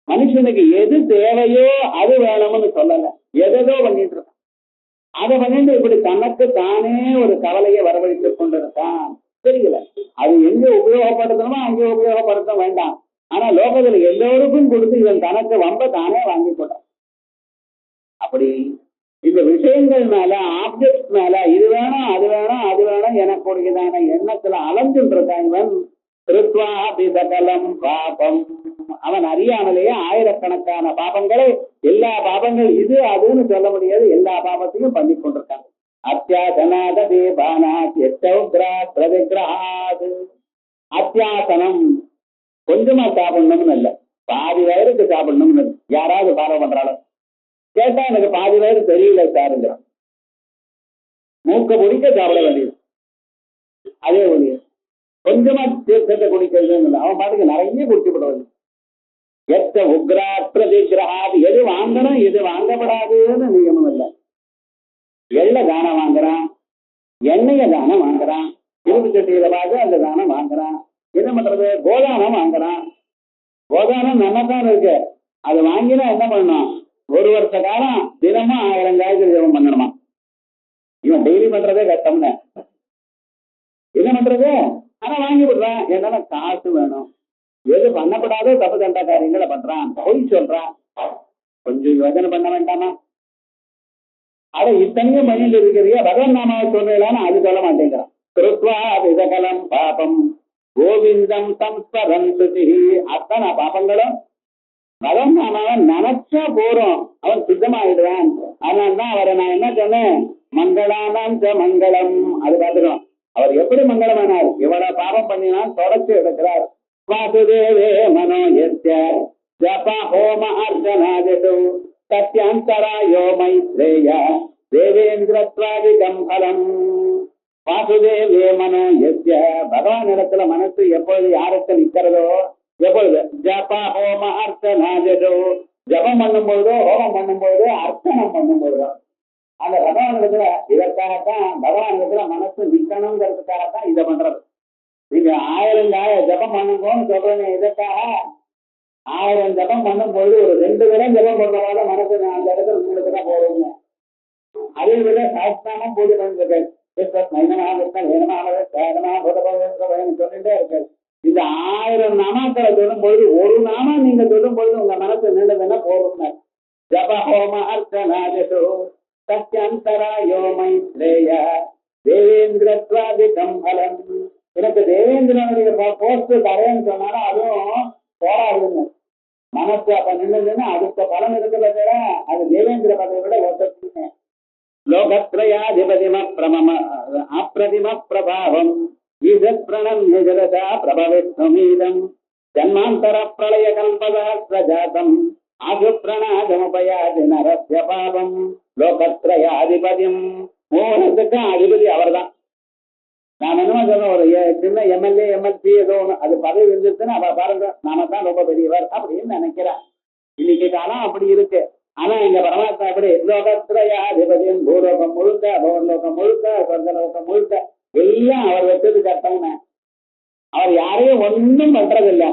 மனுஷனுக்கு எது தேவையோ அது வேணும்னு சொல்லல, எதோ பண்ணிட்டு இருக்கான். அதை பண்ணிட்டு இப்படி தனக்கு தானே ஒரு கவலையை வரவழைத்துக் கொண்டிருக்கான். தெரியல அது எங்க உபயோகப்படுத்தணுமோ அங்கே உபயோகப்படுத்த வேண்டாம். ஆனா லோகத்துல எல்லோருக்கும் கொடுத்து இவன் தனக்கு வம்ப தானே வாங்கி போட்டான். அப்படி இந்த விஷயங்கள் மேல, ஆப்ஜெக்ட் மேல, இது வேணும் அது வேணும் அது வேணும் எனக்கு கூடியதான எண்ணத்துல அலைஞ்சுட்டு இருக்கான் இவன். கிருத்வாபி சகலம் பாபம், அவன் அறியாமலேயே ஆயிரக்கணக்கான பாபங்களை, எல்லா பாபங்கள் இது அதுன்னு சொல்ல முடியாது, எல்லா பாபத்தையும் பண்ணி கொண்டிருக்காங்க. அத்தியாசனாத தேபானாத் எத்தௌக்ரா பிரதிகிரஹாத். அத்தியாசனம் கொஞ்சமா சாப்பிடணும்னு இல்லை, பாதி வயருக்கு சாப்பிடணும்னு. யாராவது ஃபாலோ பண்றாலும் கேட்டா எனக்கு பாதி வயது தெரியல சாருங்க, மூக்க பிடிக்க சாப்பிட வேண்டியது. அதே வழிய கொஞ்சமா தீர்த்தத்தை குடிக்கிறது இல்லை, அவன் பாட்டுக்கு நிறைய குடிச்சு விடுவது. எத்த உக்ரா பிரதிகிரஹாத், எது வாங்கணும் எது வாங்கப்படாதுன்னு நியமம் இல்லை. எள்ளை தானம் வாங்குறான், எண்ணெய தானம் வாங்குறான், இரும்பு சட்டியில பார்த்து அந்த தானம் வாங்குறான். என்ன பண்றது, கோதானம் வாங்குறான். கோதானம் நன்னதான் இருக்கு, அது வாங்கினா என்ன பண்ணணும், 1 வருஷ காலம் தினமும் 1000 காய்கறி ஜெபம் பண்ணணுமா. இவன் டெய்லி பண்றதே கஷ்டம்னு என்ன பண்றது, ஆனா வாங்கி விடுறான். என்னன்னா காசு வேணும். எது பண்ணப்படாதோ தப்பு தண்ட காரியங்களை பண்றான், பொய் சொல்றான். கொஞ்சம் யோசனை பண்ண வேண்டாமா? அதை இத்தனையும் பண்ணிட்டு இருக்கிறியா, பகவன் நாமாவை சொல்றான்னு அது சொல்ல மாட்டேங்கிறான். கிருத்வா விதகலம் பாபம் கோவிந்தம் சம்ஸ்மரந்தி. அத்தனை பாபங்களும் பகவன் நாமாவை நினைச்சா போறோம், அவன் சுத்தமாயிடுவான். அதனால்தான் அவரை நான் என்ன சொன்னேன், மங்களானாம் மங்களம். அது பார்த்துக்கணும். அவர் எப்படி மங்களமானார், எவ்வளவு பாபம் பண்ணினால் தொடர்ச்சி எடுக்கிறார். வாசுதேவே மனோயஸ்ய ஜப ஹோம அர்ச்சனாதிஷு சத்யாந்தராயோ மைத்ரேய தேவேந்திரத்வாதிகம் பலம். வாசுதேவே மனோயஸ்ய, பகவான் இடத்துல மனசு எப்பொழுது யாருக்கு நிற்கிறதோ, எப்பொழுது ஜப ஹோம அர்ச்சனாதிஷு, ஜபம் பண்ணும்போதோ ஹோமம் பண்ணும்போதோ அர்ச்சனம் பண்ணும்போதோ, அந்த பகவானிடத்துல இதற்காகத்தான் பகவானிடத்துல மனசு நிக்கணுங்கிறதுக்காகத்தான் இதை பண்றது. நீங்க 1000 ஜபம் பண்ணுங்கன்னு சொல்றேன். இதற்காக 1000 ஜபம் பண்ணும்போது ஒரு 2 தினம் ஜபம் பண்றவாத மனசு அந்த இடத்துல உங்களுக்கு தான் போடுங்க. அதே விட சாஸ்திரமும் பூஜை பண்ணிருக்கேன் சொல்லிட்டே இருக்காரு. இந்த 1000 நாமாக்களை சொல்லும் பொழுது ஒரு நாமா நீங்க சொல்லும் பொழுது உங்க மனசு நின்றதுன்னா போடுங்க. ஜப ஹோம அர்ச்சனாதிஷு சத்யந்தராயோ மைத்ரேய தேவேந்திரத்வாதிகம் பலம். எனக்கு தேவேந்திரனுடைய போஸ்ட் தரேன்னு சொன்னாலும் அதுவும் போராடுங்க. மனசு அப்ப நின்றுதுன்னா அடுத்த பலம் இருக்கிறத விட அது தேவேந்திர பதவியை விட ஒத்தீங்க. லோகத்ரயாதிபதிம பிரமம அப்பிரதிம பிரபாவம் ஈசத் பிரணம்ய ஜலதா பிரபவித்வமீதம் ஜன்மாந்தர பிரளய கல்பதாஸ்ரஜாதம் ஆசு பிரணாதமுபயாதி நரஸ்ய பாவம். லோகத்ரயாதிபதியம், மூலத்துக்கு அதிபதி அவர் தான். சின்ன எம்எல்ஏ எம்எல்சி ஏதோ ஒண்ணு அது பதவி இருந்துச்சுன்னா அவ பாருங்க நாம தான் ரொம்ப பெரியவர் அப்படின்னு நினைக்கிறான். இன்னைக்கு காலம் அப்படி இருக்கு. ஆனா இந்த பரமாத்மா எப்படி லோகத்திரயாதிபதியும் பூலோகம் முழுக்க பவன்லோகம் முழுக்க சொர்க்கலோகம் முழுக்க எல்லாம் அவர் வச்சது கட்டம்னு. அவர் யாரையும் ஒன்றும் பண்றதில்லை.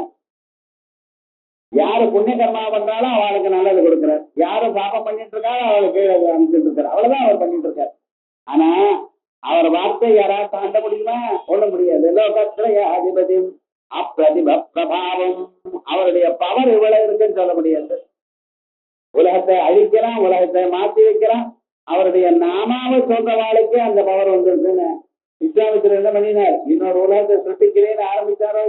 யாரு புண்ணிய கர்மா பண்றாலும் அவளுக்கு நல்லது கொடுக்குறாரு, யாரு பாப்பம் பண்ணிட்டு இருக்காலும் அவளுக்கு அனுப்பிச்சுட்டு இருக்காரு. அவ்வளவுதான் அவர் பண்ணிட்டு இருக்காரு. ஆனா அவர் வார்த்தை யாராவது தாண்ட முடியுமா? சொல்ல முடியாது. லோகத்திரயாதிபதியும் அப்பிரதிப பிரபாவம், அவருடைய பவர் இவ்வளவு இருக்குன்னு சொல்ல முடியாது. உலகத்தை அழிக்கிறான், உலகத்தை மாற்றி வைக்கிறான். அவருடைய நாமாவை சொல்ற வாழ்க்கை அந்த பவர் வந்துருக்குன்னு விஸ்வாமித்திரர் என்ன பண்ணினார்? இன்னொரு உலகத்தை சுட்டிக்கிறேன்னு ஆரம்பிச்சாரோ.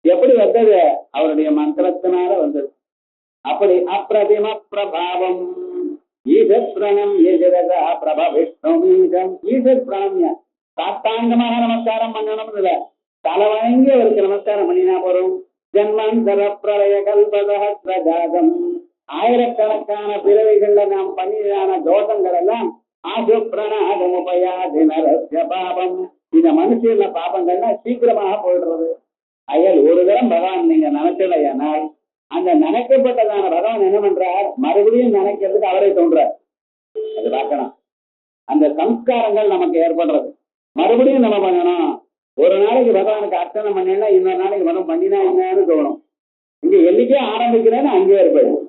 எப்படி வந்தது? அவருடைய மந்திரத்தினால வந்தது. அப்படி அப்பிரதிம பிரபாவம் ஈசத் பிரணம் எதிரதா பிரப விஷ்ணு ஈசத் பிரணம் சாத்தாங்கமாக நமஸ்காரம் பண்ணணும் இல்ல, தலை வணங்கி அவருக்கு நமஸ்காரம் பண்ணினா போறோம். ஜன்மாந்தர பிரளய கல்பதம் ஆயிரக்கணக்கான பிறவைகள்ல நாம் பண்ணின தோஷங்கள் எல்லாம் ஆசு பிரணாதம் உபயாதி நரஸ்ய பாபம், இந்த மனுஷன பாபங்கள்லாம் சீக்கிரமாக போயிடுறது. அயல் ஒரு தரம் பகவான் நீங்க நினைச்சலையானால் அந்த நினைக்கப்பட்டதான பகவான் என்ன பண்றார்? மறுபடியும் நினைக்கிறதுக்கு அவரே தோன்றார். அது பார்க்கணும். அந்த சம்ஸ்காரங்கள் நமக்கு ஏற்படுறது. மறுபடியும் நம்ம பண்ணணும். ஒரு நாளைக்கு பகவானுக்கு அர்ச்சனை பண்ணினா இன்னொரு நாளைக்கு மனம் பண்ணினா என்னன்னு தோணும். இங்க என்னைக்கே ஆரம்பிக்கிறேன்னு அங்கே ஏற்படும்.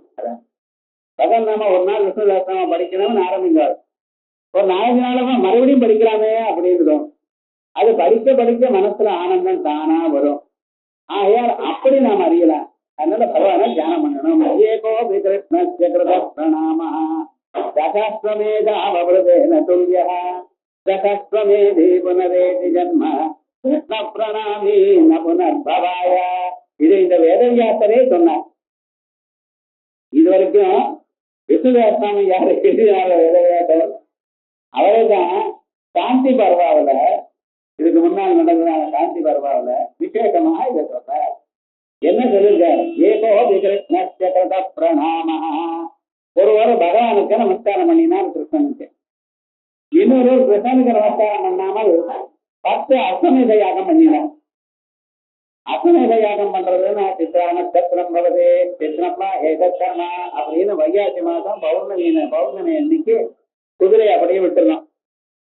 பகவான் நாம ஒரு நாள் விஷ்ணு சஹஸ்ரநாமம் படிக்கணும்னு ஆரம்பிங்கார். ஒரு 4 நாளமா மறுபடியும் படிக்கலாமே அப்படின்னு தோணும். அது படிக்க படிக்க மனசுல ஆனந்தம் தானா வரும். ஆகையால் அப்படி நாம் அறியலாம். அதனால பகவான தியானம் பண்ணணும். ஏகோ விகிருஷ்ணஸ்ய கிருத பிரணாம தசஸ்வமேதாவவ்ருதேன துல்யः தசஸ்வமேதி புனரேதி ஜன்ம கிருஷ்ண பிரணாமி ந புனர்பவாய. இது இந்த வேதவியாசரே சொன்னார். இது வரைக்கும் விஷ்ணு சஹஸ்ரநாமம் யாரு எழுதினார வேதவியாசர்? அவரே தான் சாந்தி பர்வாவில, இதுக்கு முன்னால் நடந்ததான சாந்தி பர்வாவில விசேஷமா இதை சொல்றார். என்ன சொல்லுங்க? ஏகோ விகிருஷ்ணஸ்ய கிருத பிரணாம, ஒருவர் பகவானுக்கு நமஸ்காரம் பண்ணினார் கிருஷ்ணனுக்கு. இன்னொரு கிருஷ்ணனுக்கு நமஸ்காரம் பண்ணாமல் 10 அஸ்வமேத யாகம் பண்ணினார். அஸ்வமேத யாகம் பண்றதுன்னா சித்ரா நட்சத்திரம் வருது, சித்ரம்மா ஏகர்மா அப்படின்னு வைகாசி மாதம் பௌர்ணமி அன்னைக்கு குதிரை அப்படியே விட்டுடலாம்.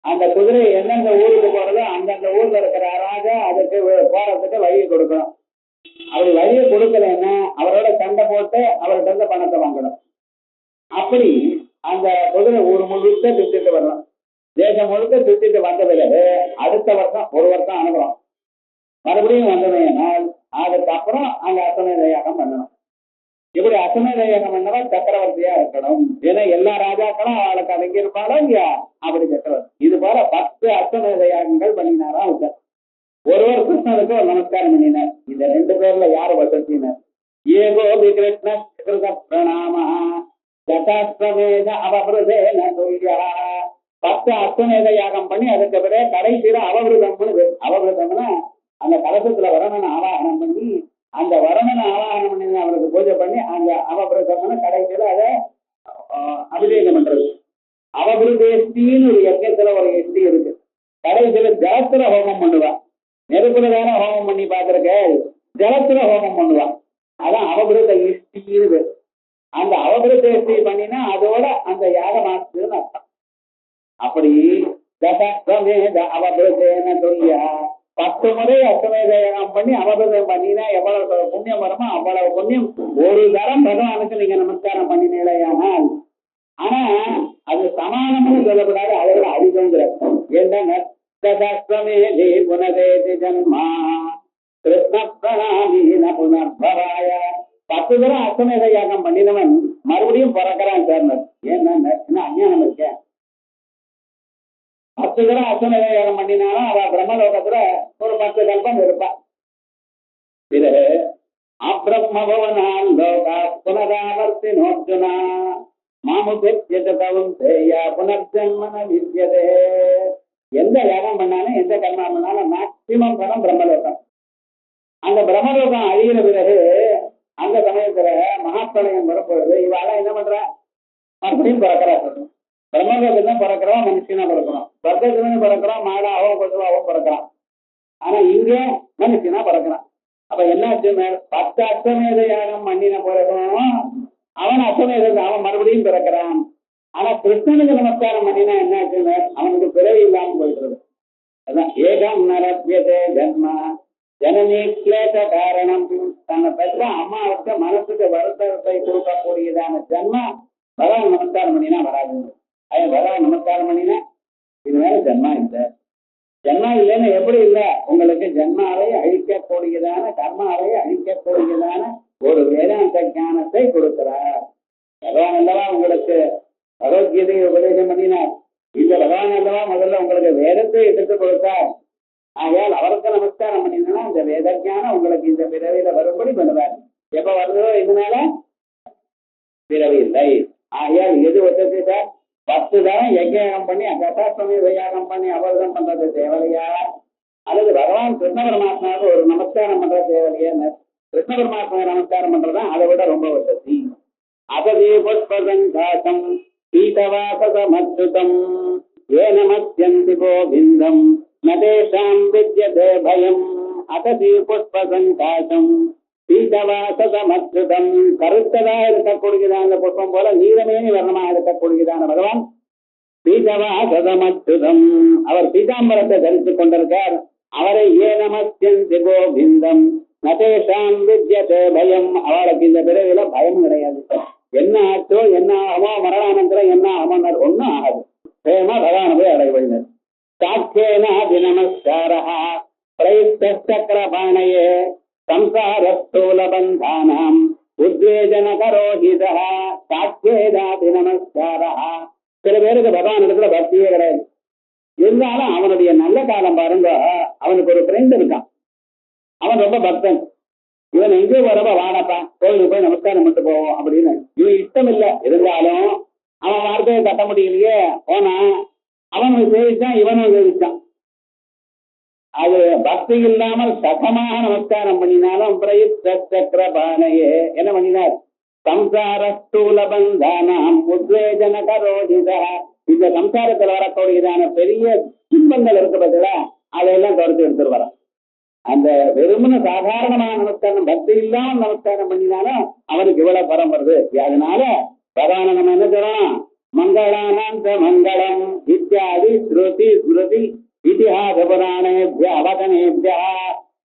அந்த குதிரை எந்தெந்த ஊருக்கு போறதோ அந்தந்த ஊர்ல இருக்கிற ராஜா அதுக்கு போறதுக்கு வழியை கொடுக்கணும். அப்படி வழியை கொடுக்கலன்னா அவரோட சண்டை போட்டு அவர்கிட்ட இருந்து பணத்தை வாங்கணும். அப்படி அந்த குதிரை ஊர் முழுக்க சுத்திட்டு வரலாம். தேசம் முழுக்க சுத்திட்டு வந்த பிறகு அடுத்த வருஷம் ஒரு வருஷம் அனுப்புறோம். மறுபடியும் வந்ததுனால் அதுக்கப்புறம் அங்க அஸ்வமேத யாகம் பண்ணணும். இப்படி அஸ்வமேத யாகம் பண்ணவா சக்கரவர்த்தியா இருக்கணும். ஏன்னா எல்லா ராஜாக்களும் அவளுக்கு அடங்கி இருப்பாளோ இல்லையா? அப்படி சக்கரவர்த்தி. இது போல 10 அஸ்வமேத யாகங்கள் பண்ணினாரா அவங்க. ஒருவர் கிருஷ்ணனுக்கு ஒரு நமஸ்காரம் பண்ணினார். இந்த 2 பேர்ல யாரு வசத்தினார்? ஏகோ விகிருஷ்ண கிருத பிரணாம தசாஸ்வமேத அவவ்ருதேன துல்யः. 10 அஸ்வமேத யாகம் பண்ணி அதுக்கு பிறகு கடைசியில அவவிருதம்னு. அவவிருதம்னா அந்த கலசத்துல வருணனை ஆவாகனம் பண்ணி அந்த வருணனை ஆவாகனம் பண்ணி அவருக்கு பூஜை பண்ணி அந்த அவவிருதம்னு கடைசியில அதை அபிஷேகம் பண்றது. அவவிருதேஷ்டின்னு ஒரு யஜ்ஞத்துல ஒரு எஷ்டி இருக்கு. கடைசியில ஜலத்துல ஹோமம் பண்ணுவா. நெருப்புல தானே ஹோமம் பண்ணி பாக்குறக்க ஜலத்துல ஹோமம் பண்ணுவா. அதான் அவவிருத இஷ்டின்னு. அந்த அவவிருத இஷ்டி பண்ணினா அதோட அந்த யாகம் ஆச்சுன்னு அர்த்தம். அப்படி தசஸ்வமேத அவவிருதேன துல்யா 10 முறை அஸ்வமேத யாகம் பண்ணி அவவிருதம் பண்ணினா எவ்வளவு புண்ணியம் வருமோ அவ்வளவு புண்ணியம். ஒரு தரம் பகவானுக்கு நீங்க நமஸ்காரம் பண்ணினீங்களேயானால், ஆனா அது சமானம்னு சொல்லக்கூடாது, அதை விட அதிகங்கிற. என்ன தசஸ்வமேதி புனரேதி ஜன்மா கிருஷ்ண பிரணாமி ந புனர்பவாய. 10 தரம் அஸ்வமேத யாகம் பண்ணினவன் மறுபடியும் பிறக்கிறான் சார். என்ன அஞ்ஞானம் இருக்கேன்? 10 தரம் அஸ்வமேத யாகம் பண்ணினாலும் அவ பிரம்மலோகத்துல ஒரு 10 கல்பம் இருப்பா. பிறகு அப்ரம்மபவனான் லோகா புனராவர்த்தி நோர்ஜுனா மாமுபெத்யதவம் தேயா புனர்ஜன்மன வித்யதே. எந்த யாகம் பண்ணாலும் எந்த கர்மா பண்ணாலும் மேக்சிமம் பலம் பிரம்மலோகம். அந்த பிரம்மலோகம் அழிகிற பிறகு அந்த சமயத்துல மகாப்பிரளயம் வரப்பொழுது இவாள என்ன பண்றா? மறுபடியும் பிறக்கிறா. பிரம்மலோகத்துல பிறக்கிறோம், மனுஷனா பிறக்கிறோம். சொர்க்கத்துல பிறக்கிறோம், மாடாவும் கொசுவாவும் பிறக்கிறான். ஆனா இங்க இங்க மனுஷனா பிறக்கிறான். அப்ப என்னாச்சு, 10 அஸ்வமேத யாகம் பண்ணின பிறகும் அவன் அவன் மறுபடியும் பிறக்கிறான். ஆனா கிருஷ்ணனுக்கு நமஸ்காரம் பண்ணினா என்னாச்சு, அவனுக்கு பிறவி இல்லாம போயிடுறது. அதான் ஏகம் நரபியதே ஜன்மா ஜனனி கிளேச காரணம். தன்னை பெற்ற அம்மாவுக்கு மனசுக்கு வருத்தத்தை கொடுக்கக்கூடியதான ஜன்மா பகவான் நமஸ்காரம் பண்ணினா வராது. பகவான் நமஸ்காரம் பண்ணினா இது மேல ஜன்மா இல்லை. ஜன்மா இல்லைன்னு எப்படி இல்லை, உங்களுக்கு ஜன்மாவை அழிக்கக்கூடியதான கர்மாவை அழிக்கக்கூடியதான ஒரு வேதாந்த ஞானத்தை கொடுக்கிறார் பகவான் அல்லவா. உங்களுக்கு பகவத்கீதையை உபதேசம் பண்ணினார். இந்த பகவான் அல்லவா முதல்ல உங்களுக்கு வேதத்தை எடுத்து கொடுத்தார். ஆகையால் அவருக்கு நமஸ்காரம் பண்ணினா இந்த வேத ஞானம் உங்களுக்கு இந்த பிறவியில வரும்படி பண்ணுவார். எப்ப வருதோ இதனால பிறவி இல்லை. ஆகையால் எது வசதி சார், 10 தரம் யஜ்ஞம் பண்ணி கதாஸ்வமேத யாகம் பண்ணி அபர்தம் பண்றது தேவையா, அல்லது பகவான் கிருஷ்ண பரமாத்மாவுக்கு ஒரு நமஸ்காரம் பண்ற தேவையா? கிருஷ்ண பரமாத்மா நமஸ்காரம் பண்றதுதான் அதை விட ரொம்ப வசதி. அதே புஷ்பசங்காசம் பீதவாசமச்சுதம் ஏன மத்யந்தி கோவிந்தம் நதேஷாம் வித்யதே பயம். அததி புஷ்பசங்காசம் பீதவாசமச்சுதம். கருத்ததா இருக்கக்கூடியதான புஷ்பம் போல நீலமேனி வர்ணமாக இருக்கக்கூடியதான பகவான் பீதவாசமச்சுதம். அவர் பீதாம்பரத்தை தரித்துக் கொண்டிருக்கார். அவரை ஏனமத்யந்தி கோவிந்தம் நதேஷாம் வித்யதே பயம். அவளுக்கு இந்த பிறவில பயம் கிடையாது. என்ன ஆச்சோ என்ன ஆகுமோ, மரணானந்தரம் என்ன ஆகுமோ ஒன்னும் ஆகாது. பிரேமா பகவான போய் அடைவழினர். சாட்சேனாதி நமஸ்காரா பிரயுக்தச்சக்கரபாணயே சம்சாரஸ்தூலபந்தானாம் உத்வேஜன கரோஹிதா. சாட்சேனாதி நமஸ்காரா. சில பேருக்கு பகவான் இடத்துல பக்தியே கிடையாது. இருந்தாலும் அவனுடைய நல்ல காலம் பாருங்க, அவனுக்கு ஒரு ஃப்ரெண்ட் இருக்கான், அவன் ரொம்ப பக்தன். இவன் எங்கேயோ வரப்ப வாடப்பா கோயிலுக்கு போய் நமஸ்காரம் பண்ணிட்டு போவோம் அப்படின்னு இவன் இஷ்டம் இல்லை. இருந்தாலும் அவன் வார்த்தையை கட்ட முடியலையே போனா அவனுக்கு சேவிச்சான், இவனும் சேவிச்சான். அது பக்தி இல்லாமல் சகமாக நமஸ்காரம் பண்ணினாலும் பிரயுக்த சக்கரபாணையே என்ன பண்ணினார், சம்சார ஸ்தூலபந்தானாம் உத்வேஜன கரோஜிதா. இந்த சம்சாரத்தில் வரக்கூடியதான பெரிய துன்பங்கள் இருக்க பார்த்தா அதையெல்லாம் தொடர்ந்து எடுத்துட்டு வரான். அந்த வெறுமன சாதாரணமான நமஸ்காரம் பக்தி இல்லாமல் நமஸ்காரம் பண்ணினாலும் அவனுக்கு இவ்வளவு பரம் வருது. அதனால பகவான நம்ம என்ன சொல்றோம், மங்களானாந்த மங்களம் இத்தியாதி ஸ்ருதி ஸ்மிருதி இதிஹாச புராணேபிய அவதனேபிய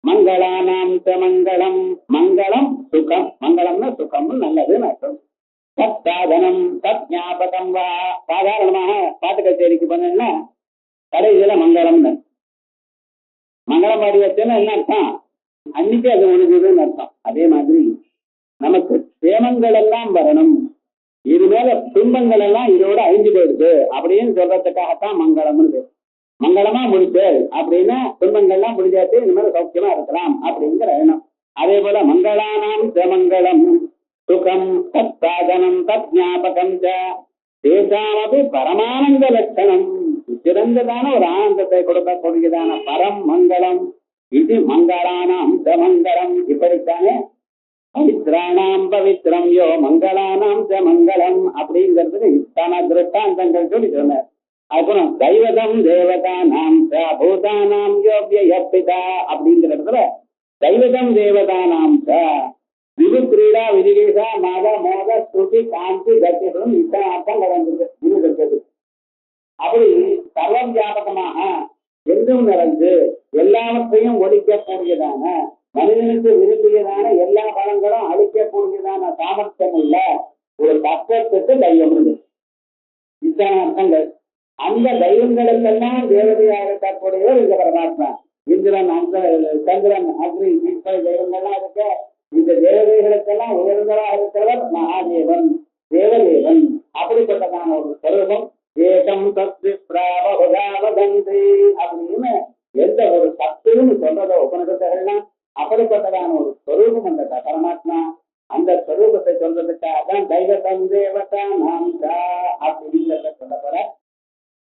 மங்களானாந்த மங்களம். மங்களம் சுகம், மங்களம்னா சுகம்னு நல்லதுன்னு அர்த்தம். தத் சாதனம் தத் ஞாபகம் வா. சாதாரணமாக பாட்டு கச்சேரிக்கு பண்ணா கடைசியில மங்களம்னு மங்களம் பாடி வச்சேன்னா என்ன அர்த்தம், அன்னைக்கு அது முடிஞ்சதுன்னு அர்த்தம். அதே மாதிரி நமக்கு சேமங்கள் எல்லாம் வரணும், இது மேல துன்பங்கள் எல்லாம் இதோட அழிஞ்சு போயிடுது அப்படின்னு சொல்றதுக்காகத்தான் மங்களம்னு. மங்களமா முடிச்சு அப்படின்னா துன்பங்கள்லாம் முடிஞ்சாச்சு, இந்த மாதிரி சௌக்கியமா இருக்கலாம் அப்படிங்கிற எண்ணம். அதே போல மங்களானாம் மங்களம் சுகம் தத் சாதனம் தத் ஞாபகம் தேசாமது பரமானந்த லட்சணம். சிறந்ததான ஒரு ஆனந்தத்தை கொடுக்கக்கூடியதான பரம் மங்களம். இது மங்களானாம் மங்களம். இப்படித்தானே பவித்ராணாம் பவித்ரம் யோ மங்களானாம் மங்களம் அப்படிங்கிறதுக்கு இத்தனை திருஷ்டாந்தங்கள் சொல்லி சொன்னார். அப்புறம் தெய்வதம் தேவதானாம் பூதானாம் யோபியா அப்படிங்கிற இடத்துல தெய்வதம் தேவதானாம் விபு கிரீடா விதிகேசா மத மோத ஸ்ருதி காந்தி கத்தியம் இத்தனை அர்த்தங்கள் வந்திருக்கு. அப்படி சர்வ வியாபகமாக எங்கும் நிறைந்து எல்லாவற்றையும் ஒழிக்கக்கூடியதான மனிதனுக்கு விரும்பியதான எல்லா பலங்களும் அழிக்கக்கூடியதான சாமர்த்தியம் உள்ள ஒரு தத்துவத்துக்கு தெய்வம் இருக்கு. இத்தனை அர்த்தங்கள். அந்த தெய்வங்களுக்கெல்லாம் தேவதையாக இருக்கக்கூடியவர் இந்த பரமாத்மா. இந்திரன் சந்திரன் அக்னி இப்படி தெய்வங்கள்லாம் இருக்க. இந்த தேவதைகளுக்கெல்லாம் உயர்ந்தவராக இருக்கிறவர் மகாதேவன் தேவதேவன். அப்படிப்பட்டதான ஒரு ஸ்வரூபம். ஏகம் சத்து பிராபவதாவதந்தி அப்படின்னு எந்த ஒரு சத்துன்னு சொல்றதோ உபனிஷத்துகள்னா அப்படிப்பட்டதான ஒரு ஸ்வரூபம் அந்த பரமாத்மா. அந்த ஸ்வரூபத்தை சொல்றதுக்காக தான் தெய்வ சந்தேவதா நாம் அப்படிங்கிறத சொல்ல போற.